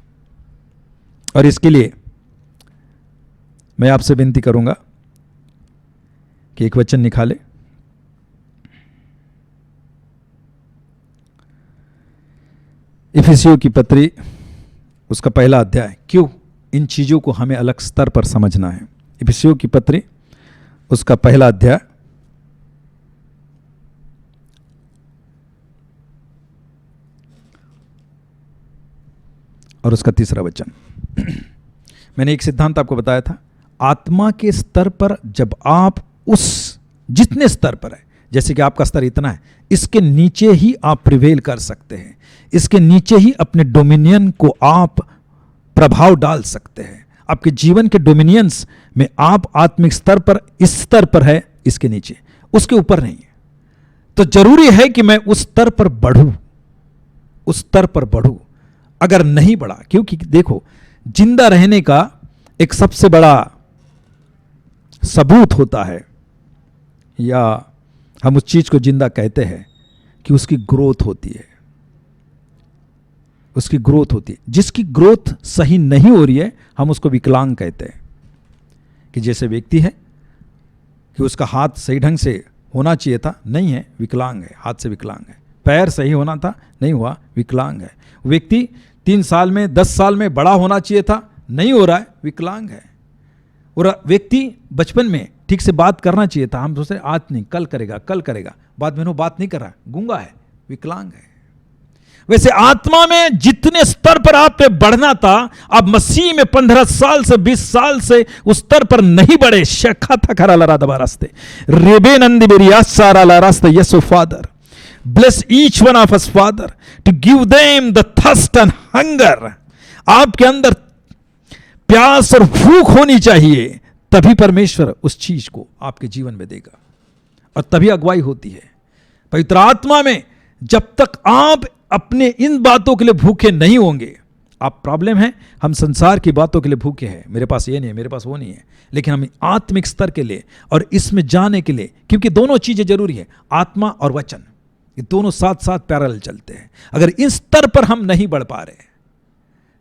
और इसके लिए मैं आपसे विनती करूंगा कि एक वचन निकाले, इफिसियों की पत्री उसका पहला अध्याय। क्यों इन चीजों को हमें अलग स्तर पर समझना है? इफिसियों की पत्री उसका पहला अध्याय और उसका तीसरा वचन। मैंने एक सिद्धांत आपको बताया था, आत्मा के स्तर पर जब आप उस जितने स्तर पर है, जैसे कि आपका स्तर इतना है, इसके नीचे ही आप प्रिवेल कर सकते हैं, इसके नीचे ही अपने डोमिनियन को आप प्रभाव डाल सकते हैं। आपके जीवन के डोमिनियंस में आप आत्मिक स्तर पर, इस स्तर पर है, इसके नीचे, उसके ऊपर नहीं है। तो जरूरी है कि मैं उस स्तर पर बढ़ूं, उस स्तर पर बढ़ूं। अगर नहीं बढ़ा, क्योंकि देखो, जिंदा रहने का एक सबसे बड़ा सबूत होता है, या हम उस चीज को जिंदा कहते हैं कि उसकी ग्रोथ होती है, उसकी ग्रोथ होती है। जिसकी ग्रोथ सही नहीं हो रही है, हम उसको विकलांग कहते हैं। कि जैसे व्यक्ति है कि उसका हाथ सही ढंग से होना चाहिए था, नहीं है, विकलांग है, हाथ से विकलांग है। पैर सही होना था, नहीं हुआ, विकलांग है। व्यक्ति 3 साल में, 10 साल में बड़ा होना चाहिए था, नहीं हो रहा है, विकलांग है। और व्यक्ति बचपन में ठीक से बात करना चाहिए था, हम सोचते आज नहीं, कल करेगा, कल करेगा, बाद में वो बात नहीं कर रहा, गूंगा है, विकलांग है। वैसे आत्मा में जितने स्तर पर आप पे बढ़ना था, आप मसीह में 15 साल से 20 साल से उस स्तर पर नहीं बढ़े। शेखा था खरा लरा दबा रास्ते रेबे नंदी बेरिया सारा ला रास्ते। यसो father, bless each one of us father to give them the thirst and hunger. आपके अंदर प्यास और भूख होनी चाहिए, तभी परमेश्वर उस चीज को आपके जीवन में देगा और तभी अगुवाई होती है। पवित्र आत्मा में जब तक आप अपने इन बातों के लिए भूखे नहीं होंगे, आप प्रॉब्लम है, हम संसार की बातों के लिए भूखे हैं, मेरे पास ये नहीं है, मेरे पास वो नहीं है, लेकिन हम आत्मिक स्तर के लिए और इसमें जाने के लिए, क्योंकि दोनों चीजें जरूरी है, आत्मा और वचन, ये दोनों साथ साथ पैरेलल चलते हैं। अगर इस स्तर पर हम नहीं बढ़ पा रहे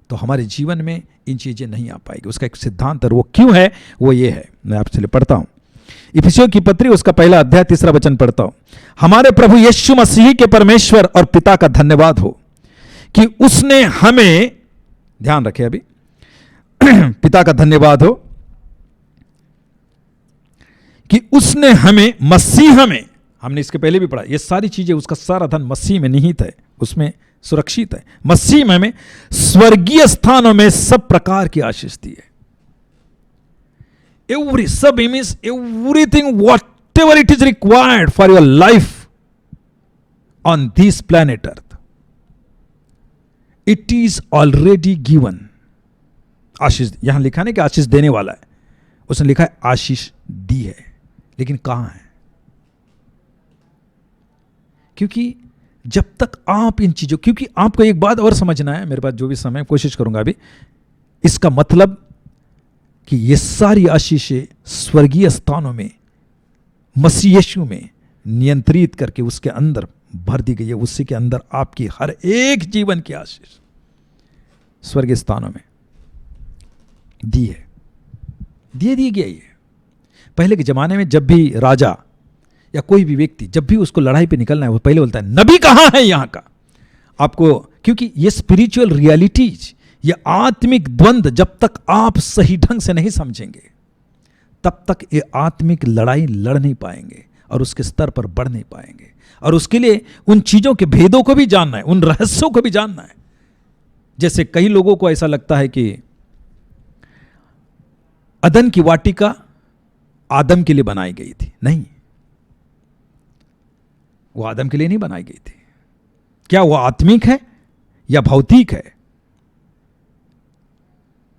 तो हमारे जीवन में इन चीजें नहीं आ पाएगी। उसका एक सिद्धांत है, वो क्यों है, वो ये है। मैं आपसे पढ़ता हूं इफिसियों की पत्री उसका पहला अध्याय 3 वचन पढ़ता हूं। हमारे प्रभु यीशु मसीह के परमेश्वर और पिता का धन्यवाद हो कि उसने हमें, ध्यान रखें अभी पिता का धन्यवाद हो कि उसने हमें मसीह में, हमने इसके पहले भी पढ़ा, ये सारी चीजें, उसका सारा धन मसीह में निहित है, उसमें सुरक्षित है। मसीह में हमें स्वर्गीय स्थानों में सब प्रकार की आशीष दी है। सब means everything whatever it is required for your life on this planet earth, it is already given. आशीष, यहां लिखा नहीं कि आशीष देने वाला है, उसने लिखा है आशीष दी है, लेकिन कहां है? क्योंकि जब तक आप इन चीजों, क्योंकि आपको एक बात और समझना है, मेरे पास जो भी समय कोशिश करूंगा अभी, इसका मतलब कि ये सारी आशीषें स्वर्गीय स्थानों में मसीह यीशु में नियंत्रित करके उसके अंदर भर दी गई है। उसी के अंदर आपकी हर एक जीवन की आशीष स्वर्गीय स्थानों में दी है, दी गई है। पहले के जमाने में जब भी राजा या कोई भी व्यक्ति, जब भी उसको लड़ाई पे निकलना है, वो पहले बोलता है नबी कहां है यहां का आपको, क्योंकि ये स्पिरिचुअल रियलिटीज, ये आत्मिक द्वंद्व जब तक आप सही ढंग से नहीं समझेंगे, तब तक ये आत्मिक लड़ाई लड़ नहीं पाएंगे और उसके स्तर पर बढ़ नहीं पाएंगे। और उसके लिए उन चीजों के भेदों को भी जानना है, उन रहस्यों को भी जानना है। जैसे कई लोगों को ऐसा लगता है कि अदन की वाटिका आदम के लिए बनाई गई थी। नहीं, वो आदम के लिए नहीं बनाई गई थी। क्या वो आत्मिक है या भौतिक है,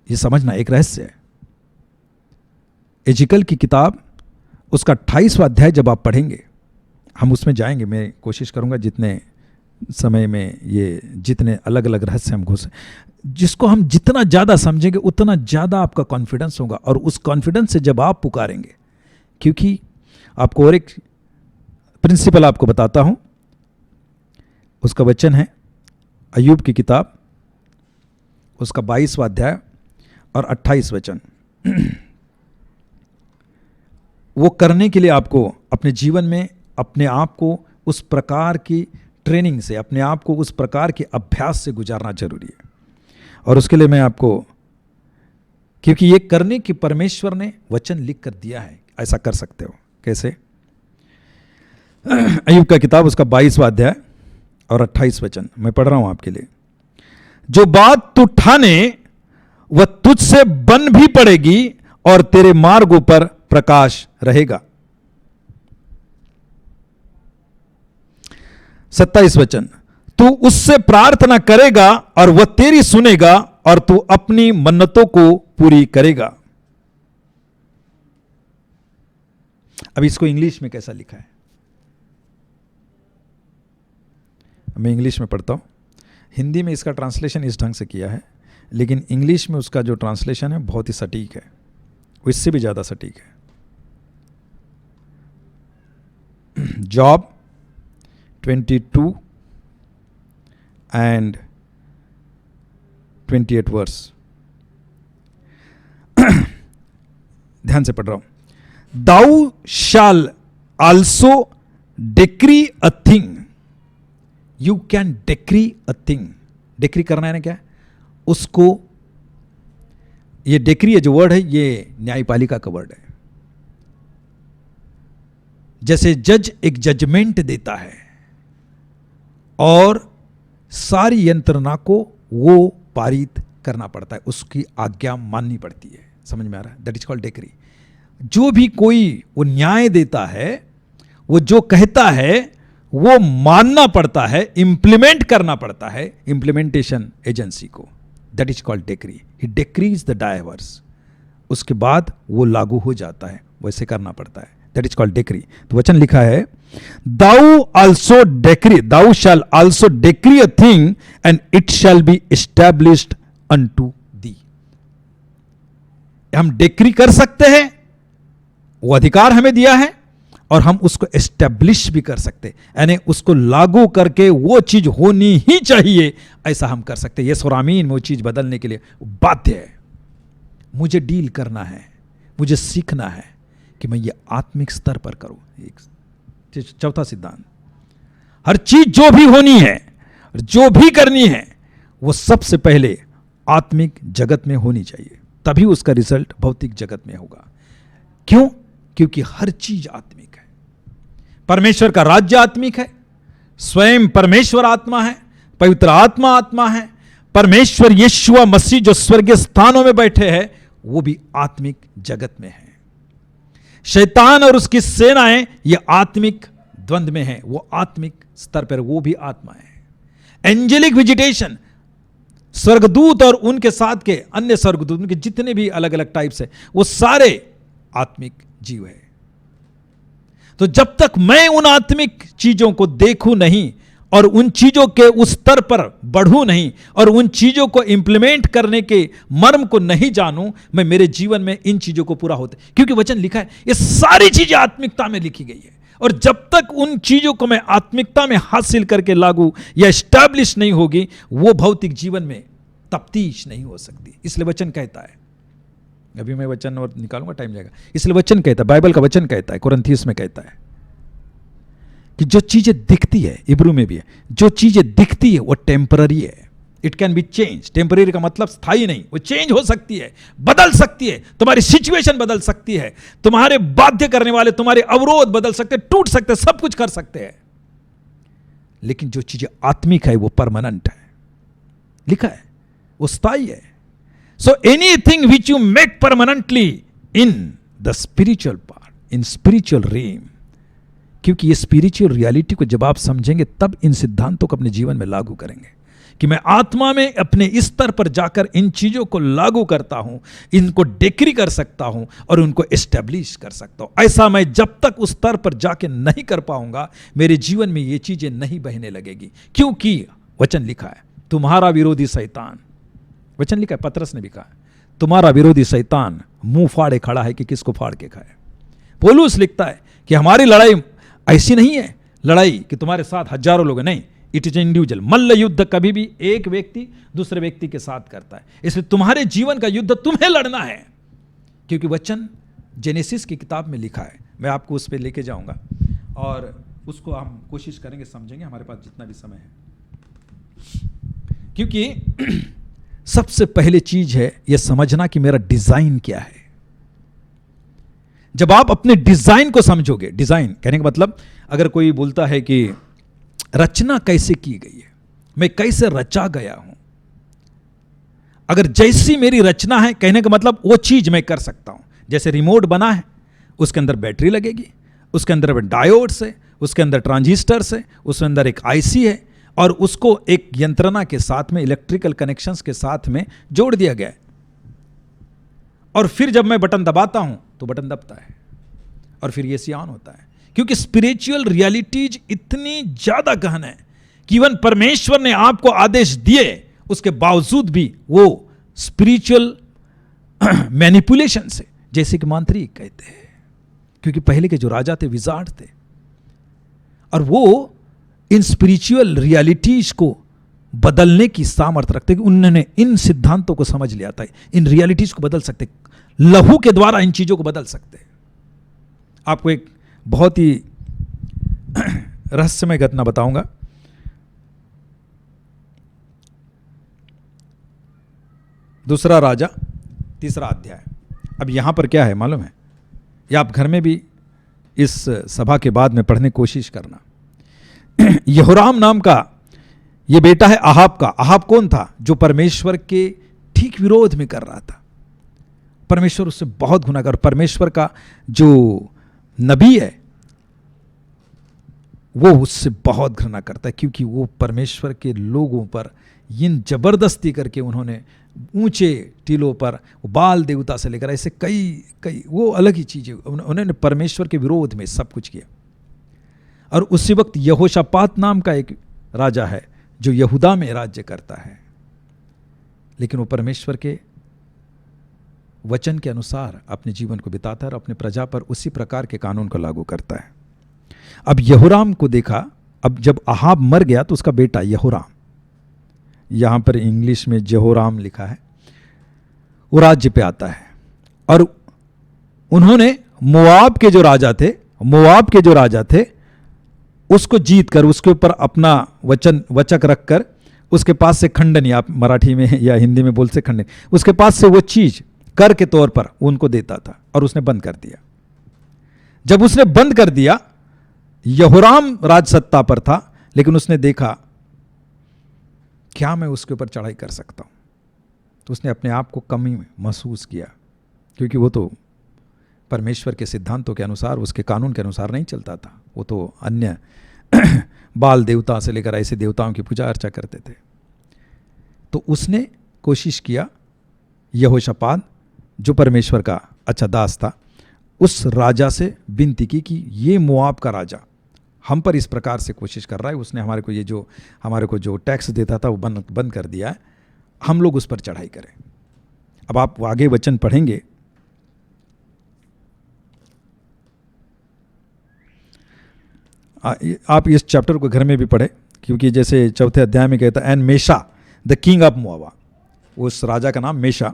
ये समझना एक रहस्य है। एजिकल की किताब, उसका 28वां अध्याय जब आप पढ़ेंगे, हम उसमें जाएंगे, मैं कोशिश करूंगा जितने समय में ये जितने अलग अलग रहस्य हम घुसे, जिसको हम जितना ज़्यादा समझेंगे उतना ज़्यादा आपका कॉन्फिडेंस होगा। और उस कॉन्फिडेंस से जब आप पुकारेंगे, क्योंकि आपको और एक प्रिंसिपल आपको बताता हूं, उसका वचन है अय्यूब की किताब, उसका 22वां अध्याय और 28 वचन। वो करने के लिए आपको अपने जीवन में अपने आप को उस प्रकार की ट्रेनिंग से, अपने आप को उस प्रकार के अभ्यास से गुजारना जरूरी है। और उसके लिए मैं आपको, क्योंकि ये करने की परमेश्वर ने वचन लिख कर दिया है, ऐसा कर सकते हो। कैसे? अय्यूब का किताब, उसका 22वां अध्याय और 28 वचन मैं पढ़ रहा हूं आपके लिए। जो बात तू ठाने वह तुझसे बन भी पड़ेगी और तेरे मार्गों पर प्रकाश रहेगा। 27 वचन, तू उससे प्रार्थना करेगा और वह तेरी सुनेगा और तू अपनी मन्नतों को पूरी करेगा। अब इसको इंग्लिश में कैसा लिखा है, मैं इंग्लिश में पढ़ता हूं। हिंदी में इसका ट्रांसलेशन इस ढंग से किया है, लेकिन इंग्लिश में उसका जो ट्रांसलेशन है बहुत ही सटीक है, वो इससे भी ज्यादा सटीक है। Job 22 and 28 verse. ध्यान से पढ़ रहा हूं। Thou shalt also decree a thing, you can decree a thing. Decree करना है ना, क्या उसको, ये डिक्री जो वर्ड है ये न्यायपालिका का वर्ड है। जैसे जज एक जजमेंट देता है और सारी यंत्रणा को वो पारित करना पड़ता है, उसकी आज्ञा माननी पड़ती है। समझ में आ रहा है? That is called decree. जो भी कोई वो न्याय देता है, वो जो कहता है वो मानना पड़ता है, इंप्लीमेंट करना पड़ता है इंप्लीमेंटेशन एजेंसी को। That is called decree. He decrease the diverse, उसके बाद वो लागू हो जाता है, वैसे करना पड़ता है। That is called decree. तो वचन लिखा है, thou also decree, thou shall also decree a thing and it shall be established unto thee. हम डिक्री कर सकते हैं, वो अधिकार हमें दिया है, और हम उसको एस्टैब्लिश भी कर सकते, यानी उसको लागू करके वो चीज होनी ही चाहिए ऐसा हम कर सकते। ये सोरामीन में वो चीज बदलने के लिए बाध्य है। मुझे डील करना है, मुझे सीखना है कि मैं ये आत्मिक स्तर पर करूं। एक चौथा सिद्धांत, हर चीज जो भी होनी है, जो भी करनी है, वो सबसे पहले आत्मिक जगत में होनी चाहिए, तभी उसका रिजल्ट भौतिक जगत में होगा। क्यों? क्योंकि हर चीज आत्मिक है। परमेश्वर का राज्य आत्मिक है, स्वयं परमेश्वर आत्मा है, पवित्र आत्मा आत्मा है, परमेश्वर यीशु मसीह जो स्वर्गीय स्थानों में बैठे हैं वो भी आत्मिक जगत में है। शैतान और उसकी सेनाएं ये आत्मिक द्वंद्व में हैं, वो आत्मिक स्तर पर वो भी आत्मा है। एंजेलिक विजिटेशन, स्वर्गदूत और उनके साथ के अन्य स्वर्गदूत, उनके जितने भी अलग अलग टाइप्स है, वो सारे आत्मिक जीव है। तो जब तक मैं उन आत्मिक चीजों को देखूं नहीं और उन चीजों के उस स्तर पर बढ़ूं नहीं और उन चीजों को इंप्लीमेंट करने के मर्म को नहीं जानूं, मैं मेरे जीवन में इन चीजों को पूरा होते, क्योंकि वचन लिखा है ये सारी चीजें आत्मिकता में लिखी गई है। और जब तक उन चीजों को मैं आत्मिकता में हासिल करके लागू या एस्टैब्लिश नहीं होगी, वो भौतिक जीवन में तफ्तीश नहीं हो सकती। इसलिए वचन कहता है, अभी मैं वचन और निकालूंगा, टाइम जाएगा, इसलिए वचन कहता है, बाइबल का वचन कहता है, कुरिन्थियों में कहता है कि जो चीजें दिखती है, इब्रू में भी है, जो चीजें दिखती है वो टेम्पररी है। It can be change. Temporary का मतलब स्थायी नहीं, वो चेंज हो सकती है, बदल सकती है, तुम्हारी सिचुएशन बदल सकती है, तुम्हारे बाध्य करने वाले तुम्हारे अवरोध बदल सकते हैं, टूट सकते हैं, सब कुछ कर सकते हैं। लेकिन जो चीजें आत्मिक है वो परमानेंट है, लिखा है, वो स्थायी है। So anything which you make permanently in the spiritual part, in spiritual realm, क्योंकि ये स्पिरिचुअल रियलिटी को जब आप समझेंगे तब इन सिद्धांतों को अपने जीवन में लागू करेंगे कि मैं आत्मा में अपने इस स्तर पर जाकर इन चीजों को लागू करता हूं, इनको डिक्री कर सकता हूं और उनको एस्टेब्लिश कर सकता हूं। ऐसा मैं जब तक उस स्तर पर जाके नहीं कर पाऊंगा, मेरे जीवन में ये चीजें नहीं बहने लगेगी, क्योंकि वचन लिखा है तुम्हारा विरोधी शैतान, वचन लिखा है, पतरस ने भी कहा है तुम्हारा विरोधी शैतान मुंह फाड़े खड़ा है कि किसको फाड़ के खाए। पौलुस लिखता है कि हमारी लड़ाई ऐसी नहीं है लड़ाई कि तुम्हारे साथ हजारों लोग, नहीं, इट इज इंडिविजुअल। मल्ल युद्ध कभी भी एक व्यक्ति दूसरे व्यक्ति के साथ करता है, इसलिए तुम्हारे जीवन का युद्ध तुम्हें लड़ना है, क्योंकि वचन जेनेसिस की किताब में लिखा है। मैं आपको उस पर लेके जाऊंगा और उसको हम कोशिश करेंगे समझेंगे, हमारे पास जितना भी समय है, क्योंकि सबसे पहले चीज है यह समझना कि मेरा डिजाइन क्या है। जब आप अपने डिजाइन को समझोगे, डिजाइन कहने का मतलब, अगर कोई बोलता है कि रचना कैसे की गई है, मैं कैसे रचा गया हूं, अगर जैसी मेरी रचना है, कहने का मतलब वो चीज मैं कर सकता हूं। जैसे रिमोट बना है, उसके अंदर बैटरी लगेगी, उसके अंदर डायोड्स है, उसके अंदर ट्रांजिस्टर्स है, उसके अंदर एक आईसी है और उसको एक यंत्रणा के साथ में, इलेक्ट्रिकल कनेक्शंस के साथ में जोड़ दिया गया है। और फिर जब मैं बटन दबाता हूं तो बटन दबता है और फिर एसी ऑन होता है, क्योंकि स्पिरिचुअल रियलिटीज इतनी ज्यादा गहन है कि इवन परमेश्वर ने आपको आदेश दिए, उसके बावजूद भी वो स्पिरिचुअल मैनिपुलेशन से, जैसे कि मांत्रिक कहते हैं, क्योंकि पहले के जो राजा थे विजार्ड थे, और वो इन स्पिरिचुअल रियलिटीज को बदलने की सामर्थ्य रखते कि उन्होंने इन सिद्धांतों को समझ लिया था, इन रियलिटीज को बदल सकते, लहू के द्वारा इन चीजों को बदल सकते। आपको एक बहुत ही रहस्यमय घटना बताऊंगा। दूसरा राजा 3रा अध्याय। अब यहां पर क्या है मालूम है, या आप घर में भी इस सभा के बाद में पढ़ने की कोशिश करना। यहोराम नाम का ये बेटा है अहाब का। अहाब कौन था? जो परमेश्वर के ठीक विरोध में कर रहा था। परमेश्वर उससे बहुत गुनाह कर, परमेश्वर का जो नबी है वो उससे बहुत घृणा करता है, क्योंकि वो परमेश्वर के लोगों पर इन जबरदस्ती करके उन्होंने ऊंचे टीलों पर बाल देवता से लेकर ऐसे कई वो अलग ही चीजें, उन्होंने परमेश्वर के विरोध में सब कुछ किया। और उसी वक्त यहोशापात नाम का एक राजा है जो यहूदा में राज्य करता है, लेकिन वो परमेश्वर के वचन के अनुसार अपने जीवन को बिताता है और अपने प्रजा पर उसी प्रकार के कानून को लागू करता है। अब यहोराम को देखा, अब जब अहाब मर गया तो उसका बेटा यहोराम, यहां पर इंग्लिश में जेहोराम लिखा है, वो राज्य पे आता है। और उन्होंने मोआब के जो राजा थे उसको जीत कर, उसके ऊपर अपना वचक रखकर, उसके पास से खंडनी, आप मराठी में या हिंदी में बोलते खंडनी, उसके पास से वो चीज कर के तौर पर उनको देता था और उसने बंद कर दिया। जब उसने बंद कर दिया, यहोराम राज सत्ता पर था, लेकिन उसने देखा क्या मैं उसके ऊपर चढ़ाई कर सकता हूं, तो उसने अपने आप को कमी महसूस किया, क्योंकि वो तो परमेश्वर के सिद्धांतों के अनुसार, उसके कानून के अनुसार नहीं चलता था। वो तो अन्य बाल देवता से लेकर ऐसे देवताओं की पूजा अर्चा करते थे। तो उसने कोशिश किया, यहोशापात जो परमेश्वर का अच्छा दास था, उस राजा से विनती की कि ये मोआब का राजा हम पर इस प्रकार से कोशिश कर रहा है, उसने हमारे को जो टैक्स देता था वो बंद कर दिया है, हम लोग उस पर चढ़ाई करें। अब आप आगे वचन पढ़ेंगे, आप इस चैप्टर को घर में भी पढ़े, क्योंकि जैसे चौथे अध्याय में कहता है, एंड मेशा द किंग ऑफ मोआब, उस राजा का नाम मेशा,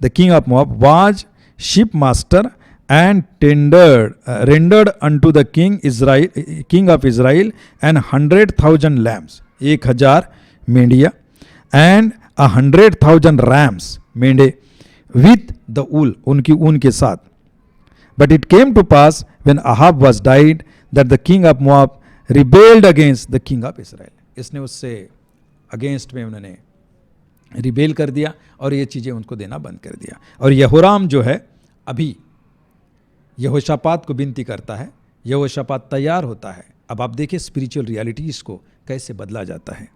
the king of Moab was ship master and rendered unto the king of Israel and 100,000 lambs, 1,000 मेंढिया, and 100,000 rams, Mendhe, with the wool, उनकी ऊन के साथ. But it came to pass when Ahab was died that the king of Moab rebelled against the king of Israel. इसने उससे against में उन्होंने rebel कर दिया और ये चीज़ें उनको देना बंद कर दिया। और यहोराम जो है अभी यहोशापात को विनती करता है, यहोशापात तैयार होता है। अब आप देखिए स्पिरिचुअल रियलिटीज को कैसे बदला जाता है।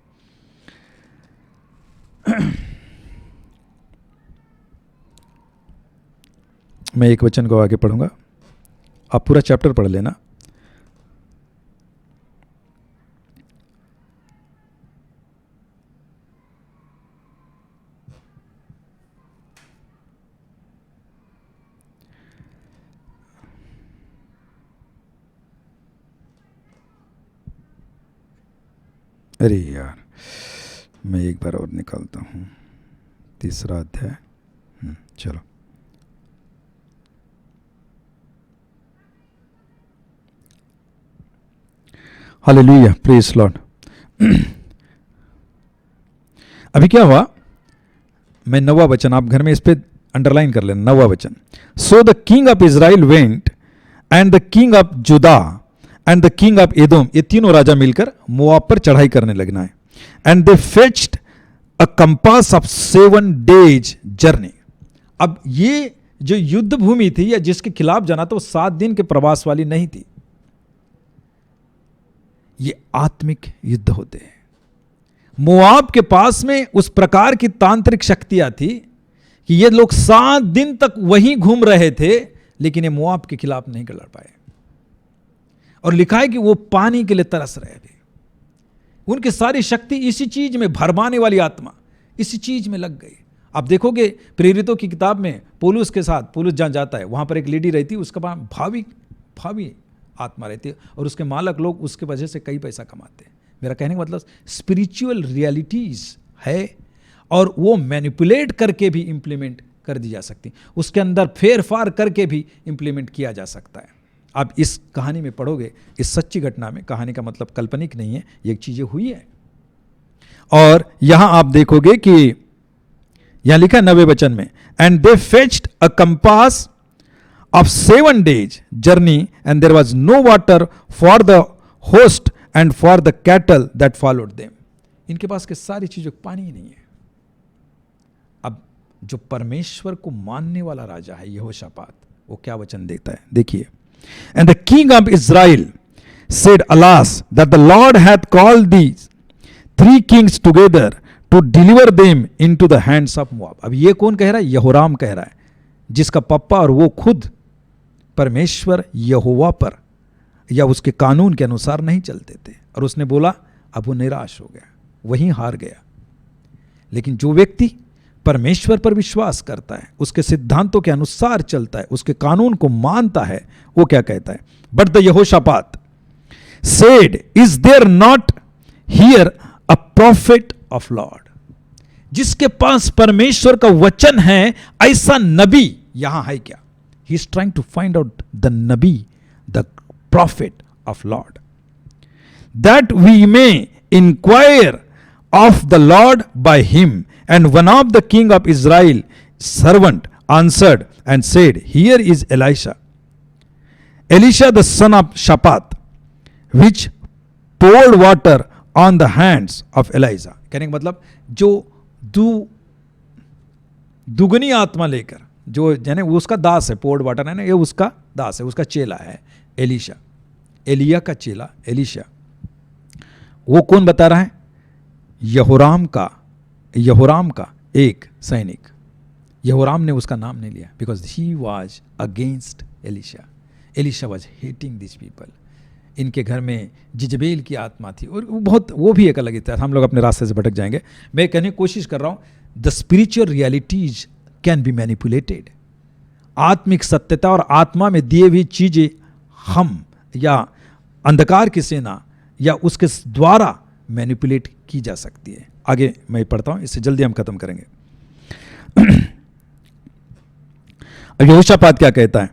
मैं एक वचन को आगे पढ़ूंगा, आप पूरा चैप्टर पढ़ लेना। अरे यार, मैं एक बार और निकालता हूँ, तीसरा अध्याय। चलो, हालेलुया, प्रेज लॉर्ड। अभी क्या हुआ, मैं 9वां वचन, आप घर में इस पे अंडरलाइन कर लेना, 9वां वचन। So the king of Israel went and the king of Judah and the king of Edom, ये तीनों राजा मिलकर मोआब पर चढ़ाई करने लगना है। And they fetched a compass of 7 days journey. अब ये जो युद्ध भूमि थी या जिसके खिलाफ जाना था, वो 7 दिन के प्रवास वाली नहीं थी। ये आत्मिक युद्ध होते हैं। मोआब के पास में उस प्रकार की तांत्रिक शक्तियां थी कि ये लोग 7 दिन तक वहीं घूम रहे थे, लेकिन ये मोआब के खिलाफ नहीं लड़ पाए। और लिखा है कि वो पानी के लिए तरस रहे थे। उनकी सारी शक्ति इसी चीज में, भरमाने वाली आत्मा इसी चीज में लग गई। आप देखोगे प्रेरितों की किताब में पौलुस के साथ, पौलुस जहां जाता है वहां पर एक लेडी रहती है, उसका नाम भावी आत्मा रहती है, और उसके मालक लोग उसके वजह से कई पैसा कमाते हैं। मेरा कहने का मतलब स्पिरिचुअल रियलिटीज है, और वो मैनिपुलेट करके भी इंप्लीमेंट कर दी जा सकती, उसके अंदर फेरफार करके भी इंप्लीमेंट किया जा सकता है। आप इस कहानी में पढ़ोगे, इस सच्ची घटना में, कहानी का मतलब काल्पनिक नहीं है, ये एक चीजें हुई है। और यहां आप देखोगे कि यहां लिखा है 9वें वचन में, and they fetched a compass of 7 days journey and there was no water for the host and for the cattle that followed them. इनके पास के सारी चीजों पानी ही नहीं है। अब जो परमेश्वर को मानने वाला राजा है यहोशापात, वो क्या वचन देता है, देखिए। And the king of Israel said, Alas, that the Lord hath called these 3 kings together to deliver them into the hands of Moab. अब ये कौन कह रहा है? यहोराम कह रहा है, जिसका पप्पा और वो खुद परमेश्वर यहोवा पर या उसके कानून के अनुसार नहीं चलते थे। और उसने बोला, अब वो निराश हो गया, वहीं हार गया। लेकिन जो व्यक्ति परमेश्वर पर विश्वास करता है, उसके सिद्धांतों के अनुसार चलता है, उसके कानून को मानता है, वो क्या कहता है? But the Jehoshaphat said, is there not here a prophet of Lord? जिसके पास परमेश्वर का वचन है, ऐसा नबी यहां है क्या? He is trying to find out the Nabi, the prophet of Lord, that we may inquire of the Lord by him. And one of the king of Israel servant answered and said, Here is Elisha. Elisha the son of Shaphat, which poured water on the hands of Elijah. कहने का मतलब जो दुगनी आत्मा लेकर, जो यानी उसका दास है, पोर्ड वाटर है ना, ये उसका दास है, उसका चेला है एलिशा, एलिया का चेला एलिशा। वो कौन बता रहा है? यहोराम का एक सैनिक। यहोराम ने उसका नाम नहीं लिया because he was against Elisha. Elisha was hating this people. इनके घर में जिजबेल की आत्मा थी और वो भी एक अलग इतिहास। हम लोग अपने रास्ते से भटक जाएंगे। मैं कहने की कोशिश कर रहा हूँ, the spiritual realities can be manipulated. आत्मिक सत्यता और आत्मा में दिए हुई चीजें हम या अंधकार की सेना या उसके द्वारा मैनिपुलेट की जा सकती है। आगे मैं पढ़ता हूं, इससे जल्दी हम खत्म करेंगे। अब यहोशापात क्या कहता है?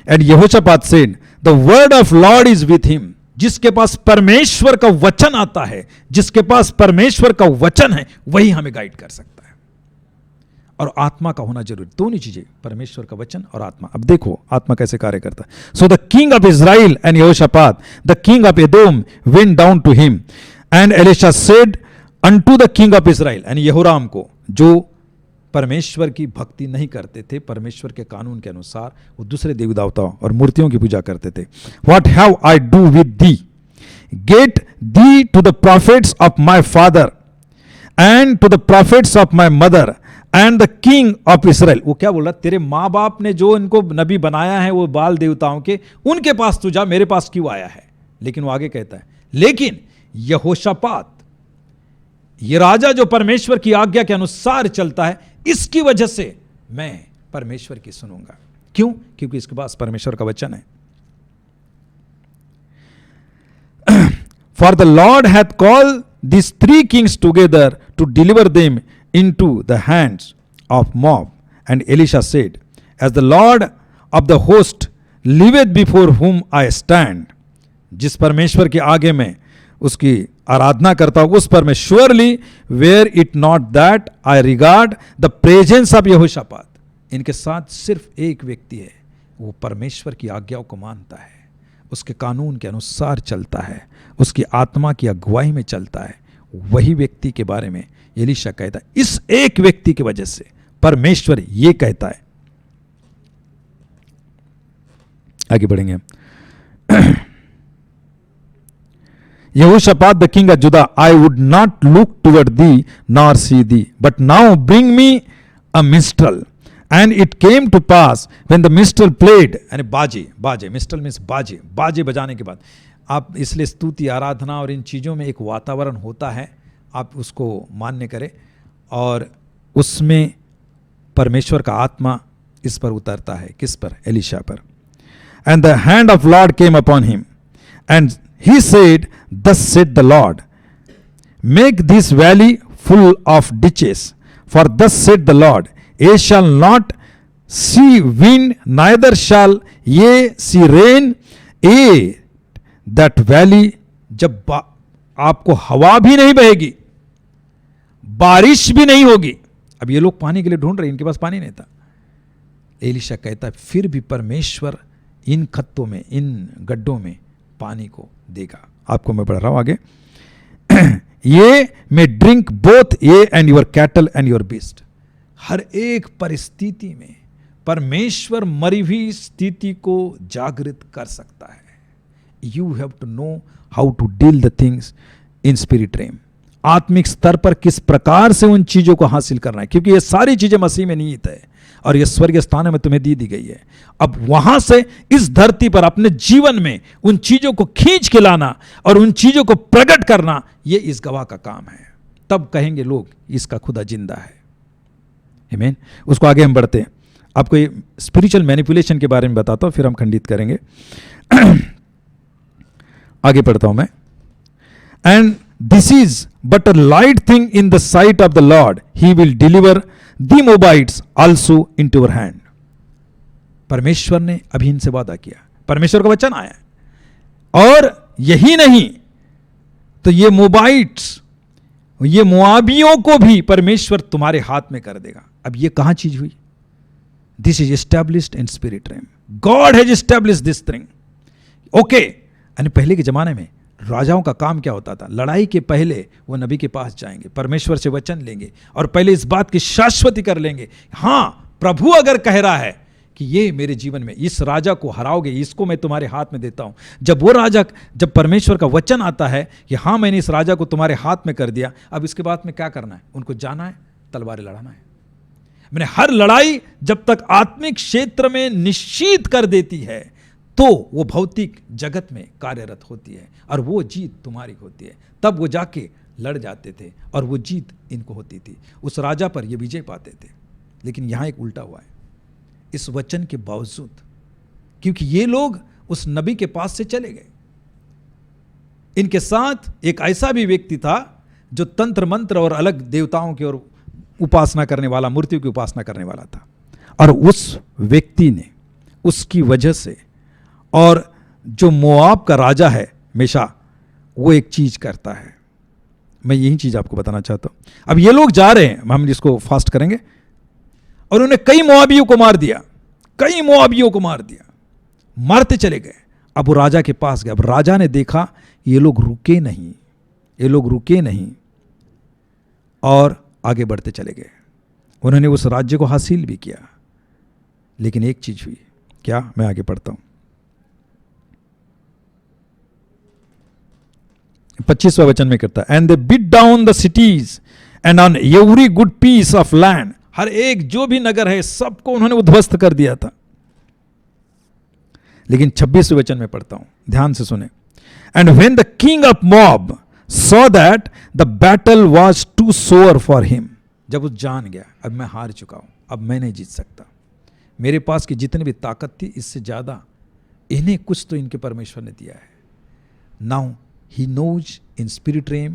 एंड यहोशापात said the word of Lord is with him. जिसके पास परमेश्वर का वचन आता है, जिसके पास परमेश्वर का वचन है, वही हमें गाइड कर सकता है। और आत्मा का होना जरूरी, दोनों चीजें, परमेश्वर का वचन और आत्मा। अब देखो आत्मा कैसे कार्य करता है। So the king of Israel and Jehoshaphat the king of Edom went down to him and Elisha said unto the king of Israel, and Jehoram को, जो परमेश्वर की भक्ति नहीं करते थे, परमेश्वर के कानून के अनुसार वो दूसरे देवी देवताओं और मूर्तियों की पूजा करते थे। What have I do with thee? Get thee to the prophets of my father and to the prophets of my mother and the king of Israel. वो क्या बोल रहा? तेरे माँ बाप ने जो इनको नबी बनाया है वो बाल देवताओं के, उनके पास तू जा, मेरे पास क्यों आया है? लेकिन वो आगे कहता है, लेकिन यहोशापात, ये राजा जो परमेश्वर की आज्ञा के अनुसार चलता है, इसकी वजह से मैं परमेश्वर की सुनूंगा। क्यों? क्योंकि इसके पास परमेश्वर का वचन है। For the Lord hath called these three kings together to deliver them into the hands of Moab. And Elisha said, as the Lord of the host liveth before whom I stand, जिस परमेश्वर के आगे में उसकी आराधना करता हूं, उस पर मैं surely were it not that I regard the presence of यहोशापात। इनके साथ सिर्फ एक व्यक्ति है, वो परमेश्वर की आज्ञाओं को मानता है, उसके कानून के अनुसार चलता है, उसकी आत्मा की अगुवाई में चलता है। वही व्यक्ति के बारे में एलीशा कहता है, इस एक व्यक्ति की वजह से परमेश्वर ये कहता है। आगे बढ़ेंगे। यहोशापात the king of Judah, I would not look toward thee nor see thee, but now bring me a minstrel. And it came to pass when the minstrel played, यानी बाजे, मिस्ट्रल मीन्स बाजे बजाने के बाद, आप इसलिए स्तुति, आराधना और इन चीज़ों में एक वातावरण होता है, आप उसको मान्य करें, और उसमें परमेश्वर का आत्मा इस पर उतरता है। किस पर? एलीशा पर। And the hand of Lord came upon him, and he said, thus said the Lord, make this valley full of ditches, for thus said the Lord, ye shall not see wind, neither shall ye see rain, that valley, जब आपको हवा भी नहीं बहेगी, बारिश भी नहीं होगी। अब ये लोग पानी के लिए ढूंढ रहे, इनके पास पानी नहीं था। एलीशा कहता है फिर भी परमेश्वर इन खत्तों में, इन गड्ढों में पानी को देगा। आपको मैं पढ़ रहा हूं आगे। Ye may drink both ye and your cattle and your beast. हर एक परिस्थिति में परमेश्वर मरी हुई स्थिति को जागृत कर सकता है। You have to know how to deal the things in spirit realm. आत्मिक स्तर पर किस प्रकार से उन चीजों को हासिल करना है, क्योंकि ये सारी चीजें मसीह में निहित है और ये स्वर्गीय स्थान में तुम्हें दी गई है। अब वहां से इस धरती पर अपने जीवन में उन चीजों को खींच के लाना और उन चीजों को प्रकट करना, ये इस गवाह का काम है। तब कहेंगे लोग इसका खुदा जिंदा है। आमीन। उसको आगे हम बढ़ते हैं। आपको ये स्पिरिचुअल मैनिपुलेशन के बारे में बताता हूं, फिर हम खंडित करेंगे। आगे पढ़ता हूं मैं। And this is but a light thing in the sight of the Lord, he will deliver the Moabites also into your hand. परमेश्वर ने अभी इनसे वादा किया, परमेश्वर का वचन आया, और यही नहीं तो ये मोबाइट्स, ये मोआबियों को भी परमेश्वर तुम्हारे हाथ में कर देगा। अब ये कहां चीज हुई? This is established in spirit realm. God has established this thing. Okay. यानी पहले के ज़माने में राजाओं का काम क्या होता था, लड़ाई के पहले वो नबी के पास जाएंगे, परमेश्वर से वचन लेंगे और पहले इस बात की शाश्वती कर लेंगे, हाँ प्रभु अगर कह रहा है कि ये मेरे जीवन में इस राजा को हराओगे, इसको मैं तुम्हारे हाथ में देता हूं। जब परमेश्वर का वचन आता है कि हाँ मैंने इस राजा को तुम्हारे हाथ में कर दिया, अब इसके बाद में क्या करना है, उनको जाना है, तलवारें लड़ाना है। मैंने हर लड़ाई जब तक आत्मिक क्षेत्र में निश्चित कर देती है तो वो भौतिक जगत में कार्यरत होती है और वो जीत तुम्हारी होती है। तब वो जाके लड़ जाते थे और वो जीत इनको होती थी, उस राजा पर ये विजय पाते थे। लेकिन यहां एक उल्टा हुआ है इस वचन के बावजूद, क्योंकि ये लोग उस नबी के पास से चले गए। इनके साथ एक ऐसा भी व्यक्ति था जो तंत्र मंत्र और अलग देवताओं की ओर उपासना करने वाला, मूर्तियों की उपासना करने वाला था। और उस व्यक्ति ने उसकी वजह से, और जो मोआब का राजा है मेशा, वो एक चीज करता है, मैं यही चीज आपको बताना चाहता हूं। अब ये लोग जा रहे हैं, हम इसको फास्ट करेंगे, और उन्होंने कई मोआबियों को मार दिया, कई मोआबियों को मार दिया, मारते चले गए। अब वो राजा के पास गए। अब राजा ने देखा ये लोग रुके नहीं, ये लोग रुके नहीं और आगे बढ़ते चले गए। उन्होंने उस राज्य को हासिल भी किया, लेकिन एक चीज हुई, क्या, मैं आगे पढ़ता हूं। 25वां वचन में करता है, and they beat down the cities and on every good piece of land, हर एक जो भी नगर है सबको उन्होंने उद्ध्वस्त कर दिया था। लेकिन 26वें वचन में पढ़ता हूं, ध्यान से सुने, and when the king of Moab saw that the battle was too sore for him, जब वो जान गया अब मैं हार चुका हूं, अब मैं नहीं जीत सकता, मेरे पास की जितनी भी ताकत थी इससे ज्यादा इन्हें कुछ तो इनके परमेश्वर ने दिया है। Now he knows in spirit realm,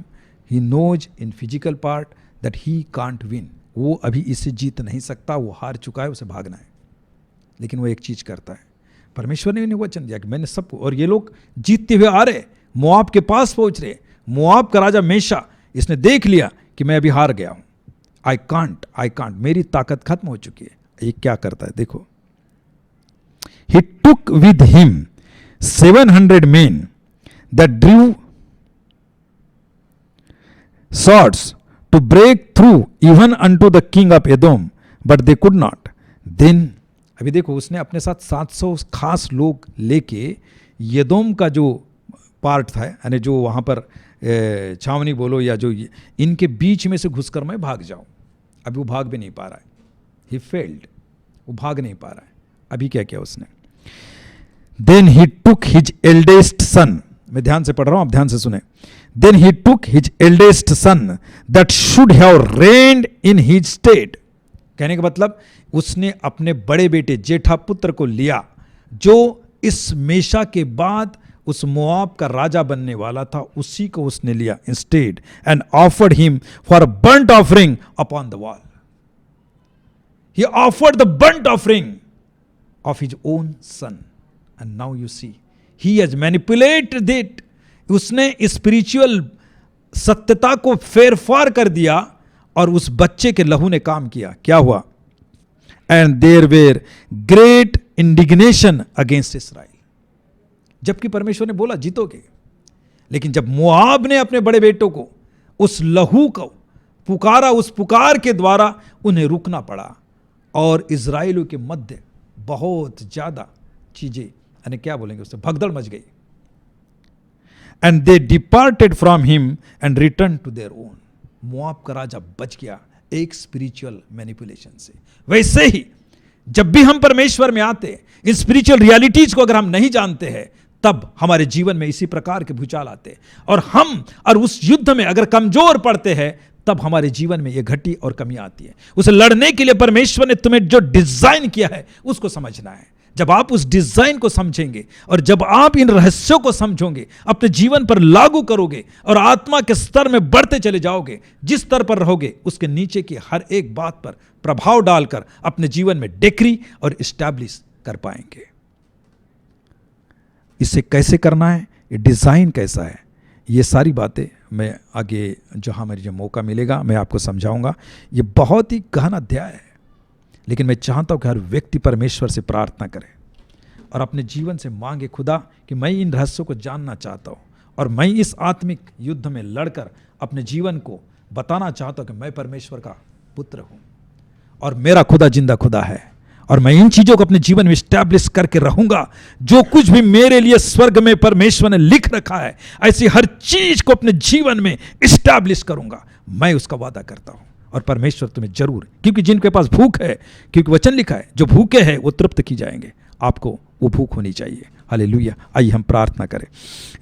he knows in physical part that he can't win, वो अभी इससे जीत नहीं सकता, वो हार चुका है, उसे भागना है। लेकिन वो एक चीज करता है, परमेश्वर ने इन्हें वचन दिया कि मैंने सबको, और ये लोग जीतते हुए आ रहे, मोआब के पास पहुंच रहे। मोआब का राजा मेशा, इसने देख लिया कि मैं अभी हार गया हूं, आई कांट, मेरी ताकत खत्म हो चुकी है। ये क्या करता है देखो, he took with him 700 men that drew swords to break through even unto the king of Edom, but they could not. Then अभी देखो उसने अपने साथ 700 खास लोग लेके यदोम का जो पार्ट था, यानी जो वहाँ पर छावनी बोलो या जो इनके बीच में से घुसकर मैं भाग जाऊँ, अभी वो भाग भी नहीं पा रहा है, ही फेल्ड, वो भाग नहीं पा रहा है। अभी क्या किया उसने, then he took his eldest son, मैं ध्यान से पढ़ रहा हूं, आप ध्यान से सुने, then he took his eldest son that should have reigned in his stead, कहने का मतलब उसने अपने बड़े बेटे जेठा पुत्र को लिया जो इस मेशा के बाद उस मोआब का राजा बनने वाला था, उसी को उसने लिया instead, and offered him for burnt offering upon the wall, he offered the burnt offering of his own son, and now you see he has manipulated it, उसने स्पिरिचुअल सत्यता को फेरफार कर दिया और उस बच्चे के लहू ने काम किया। क्या हुआ, and there were great indignation against Israel, जबकि परमेश्वर ने बोला जीतोगे, लेकिन जब मोआब ने अपने बड़े बेटों को उस लहू को पुकारा, उस पुकार के द्वारा उन्हें रुकना पड़ा और इजराइलियों के मध्य बहुत ज्यादा चीजें, यानी क्या बोलेंगे उससे, भगदड़ मच गई। And they departed from him and return to their own, Moab का राजा बच गया एक स्पिरिचुअल मैनिपुलेशन से। वैसे ही जब भी हम परमेश्वर में आते हैं, इन स्पिरिचुअल रियलिटीज को अगर हम नहीं जानते हैं, तब हमारे जीवन में इसी प्रकार के भूचाल आते हैं, और उस युद्ध में अगर कमजोर पड़ते हैं, तब हमारे जीवन में यह घटी और कमी आती है। उसे लड़ने के लिए परमेश्वर ने तुम्हें जो डिजाइन किया है उसको समझना है। जब आप उस डिजाइन को समझेंगे और जब आप इन रहस्यों को समझोगे, अपने जीवन पर लागू करोगे और आत्मा के स्तर में बढ़ते चले जाओगे, जिस स्तर पर रहोगे उसके नीचे की हर एक बात पर प्रभाव डालकर अपने जीवन में डिक्री और इस्टेब्लिश कर पाएंगे। इसे कैसे करना है, ये डिजाइन कैसा है, ये सारी बातें मैं आगे जहां मुझे मौका मिलेगा मैं आपको समझाऊंगा। ये बहुत ही गहन अध्याय है, लेकिन मैं चाहता हूं कि हर व्यक्ति परमेश्वर से प्रार्थना करे और अपने जीवन से मांगे, खुदा कि मैं इन रहस्यों को जानना चाहता हूँ और मैं इस आत्मिक युद्ध में लड़कर अपने जीवन को बताना चाहता हूँ कि मैं परमेश्वर का पुत्र हूँ और मेरा खुदा जिंदा खुदा है और मैं इन चीज़ों को अपने जीवन में स्टैब्लिश करके रहूंगा। जो कुछ भी मेरे लिए स्वर्ग में परमेश्वर ने लिख रखा है, ऐसी हर चीज को अपने जीवन में स्टैब्लिश करूंगा, मैं उसका वादा करता हूं। और परमेश्वर तुम्हें जरूर, क्योंकि जिनके पास भूख है, क्योंकि वचन लिखा है, जो भूखे हैं वो तृप्त की जाएंगे। आपको वो भूख होनी चाहिए। हालेलुया। आइए हम प्रार्थना करें।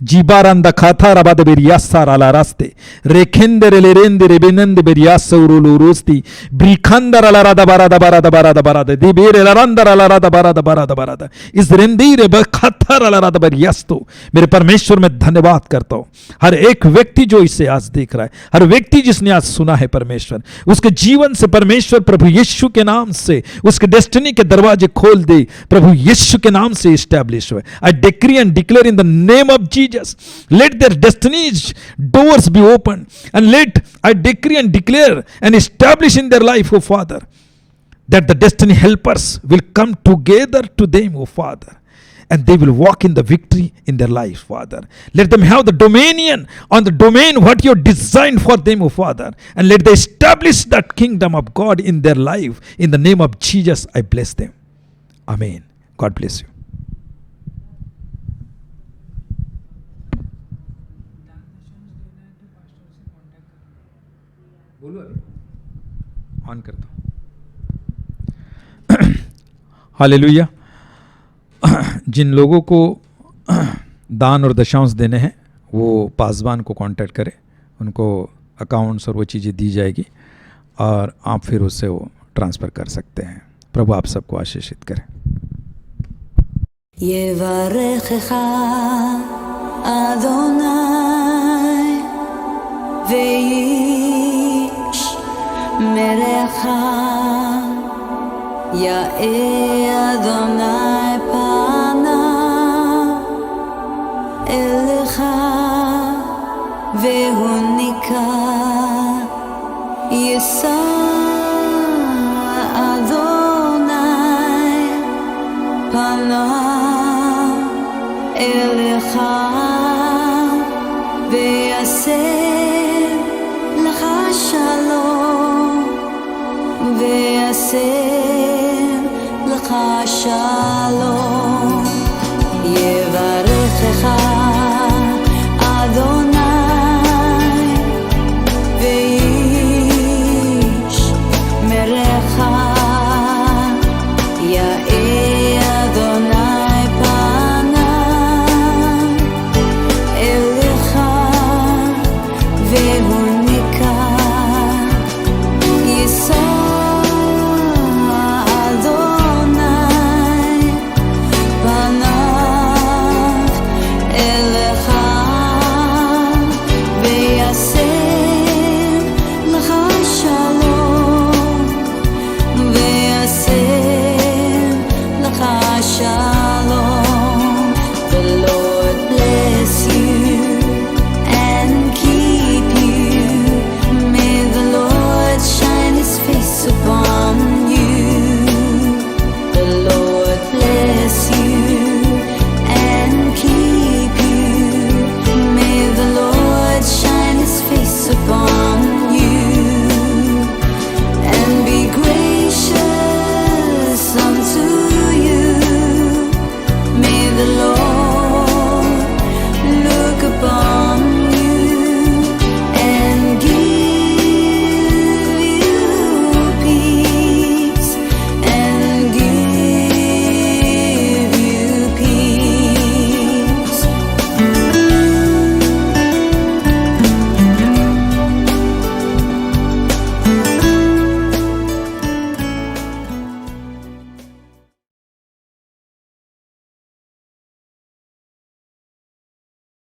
जीबारंद खाता रबाद बेरियासा राला रास्ते रेखेंदे रेलेरेंदे रेबेनंद बेरियासा उरुलुरुस्ती ब्रिखंदर राला रादा बारादा बारादा बारादा बारादा दिबेरे रांदर राला रादा बारादा बारादा बारादा इस रेंदीरे बखता राला रादा बेरियास्तो। मेरे परमेश्वर में धन्यवाद करता हूं हर एक व्यक्ति जो इसे आज देख रहा है, हर व्यक्ति जिसने आज सुना है परमेश्वर, उसके जीवन से परमेश्वर प्रभु यीशु के नाम से उसके डेस्टिनी के दरवाजे खोल दे, प्रभु यीशु के नाम से एस्टैब्लिश हुए। I decree and declare in the name of Jesus, let their destinies doors be opened, and let I decree and declare and establish in their life, O Father, that the destiny helpers will come together to them, O Father, and they will walk in the victory in their life, Father. Let them have the dominion on the domain what you designed for them, O Father, and let they establish that kingdom of God in their life. In the name of Jesus, I bless them. Amen. God bless you. बोलो अभी on करता हूँ। Hallelujah. जिन लोगों को दान और दशांश देने हैं वो पासवान को कांटेक्ट करें, उनको अकाउंट्स और वो चीज़ें दी जाएगी और आप फिर उससे वो ट्रांसफ़र कर सकते हैं। प्रभु आप सबको आशीषित करें। יברכך אדוני וישמרך, יאר אדוני פניו אליך והוניקה, יישא אדוני פניו אליך ויעשה לך שלום, ויעשה לך שלום. יברכך אדוני וישמרך, יאר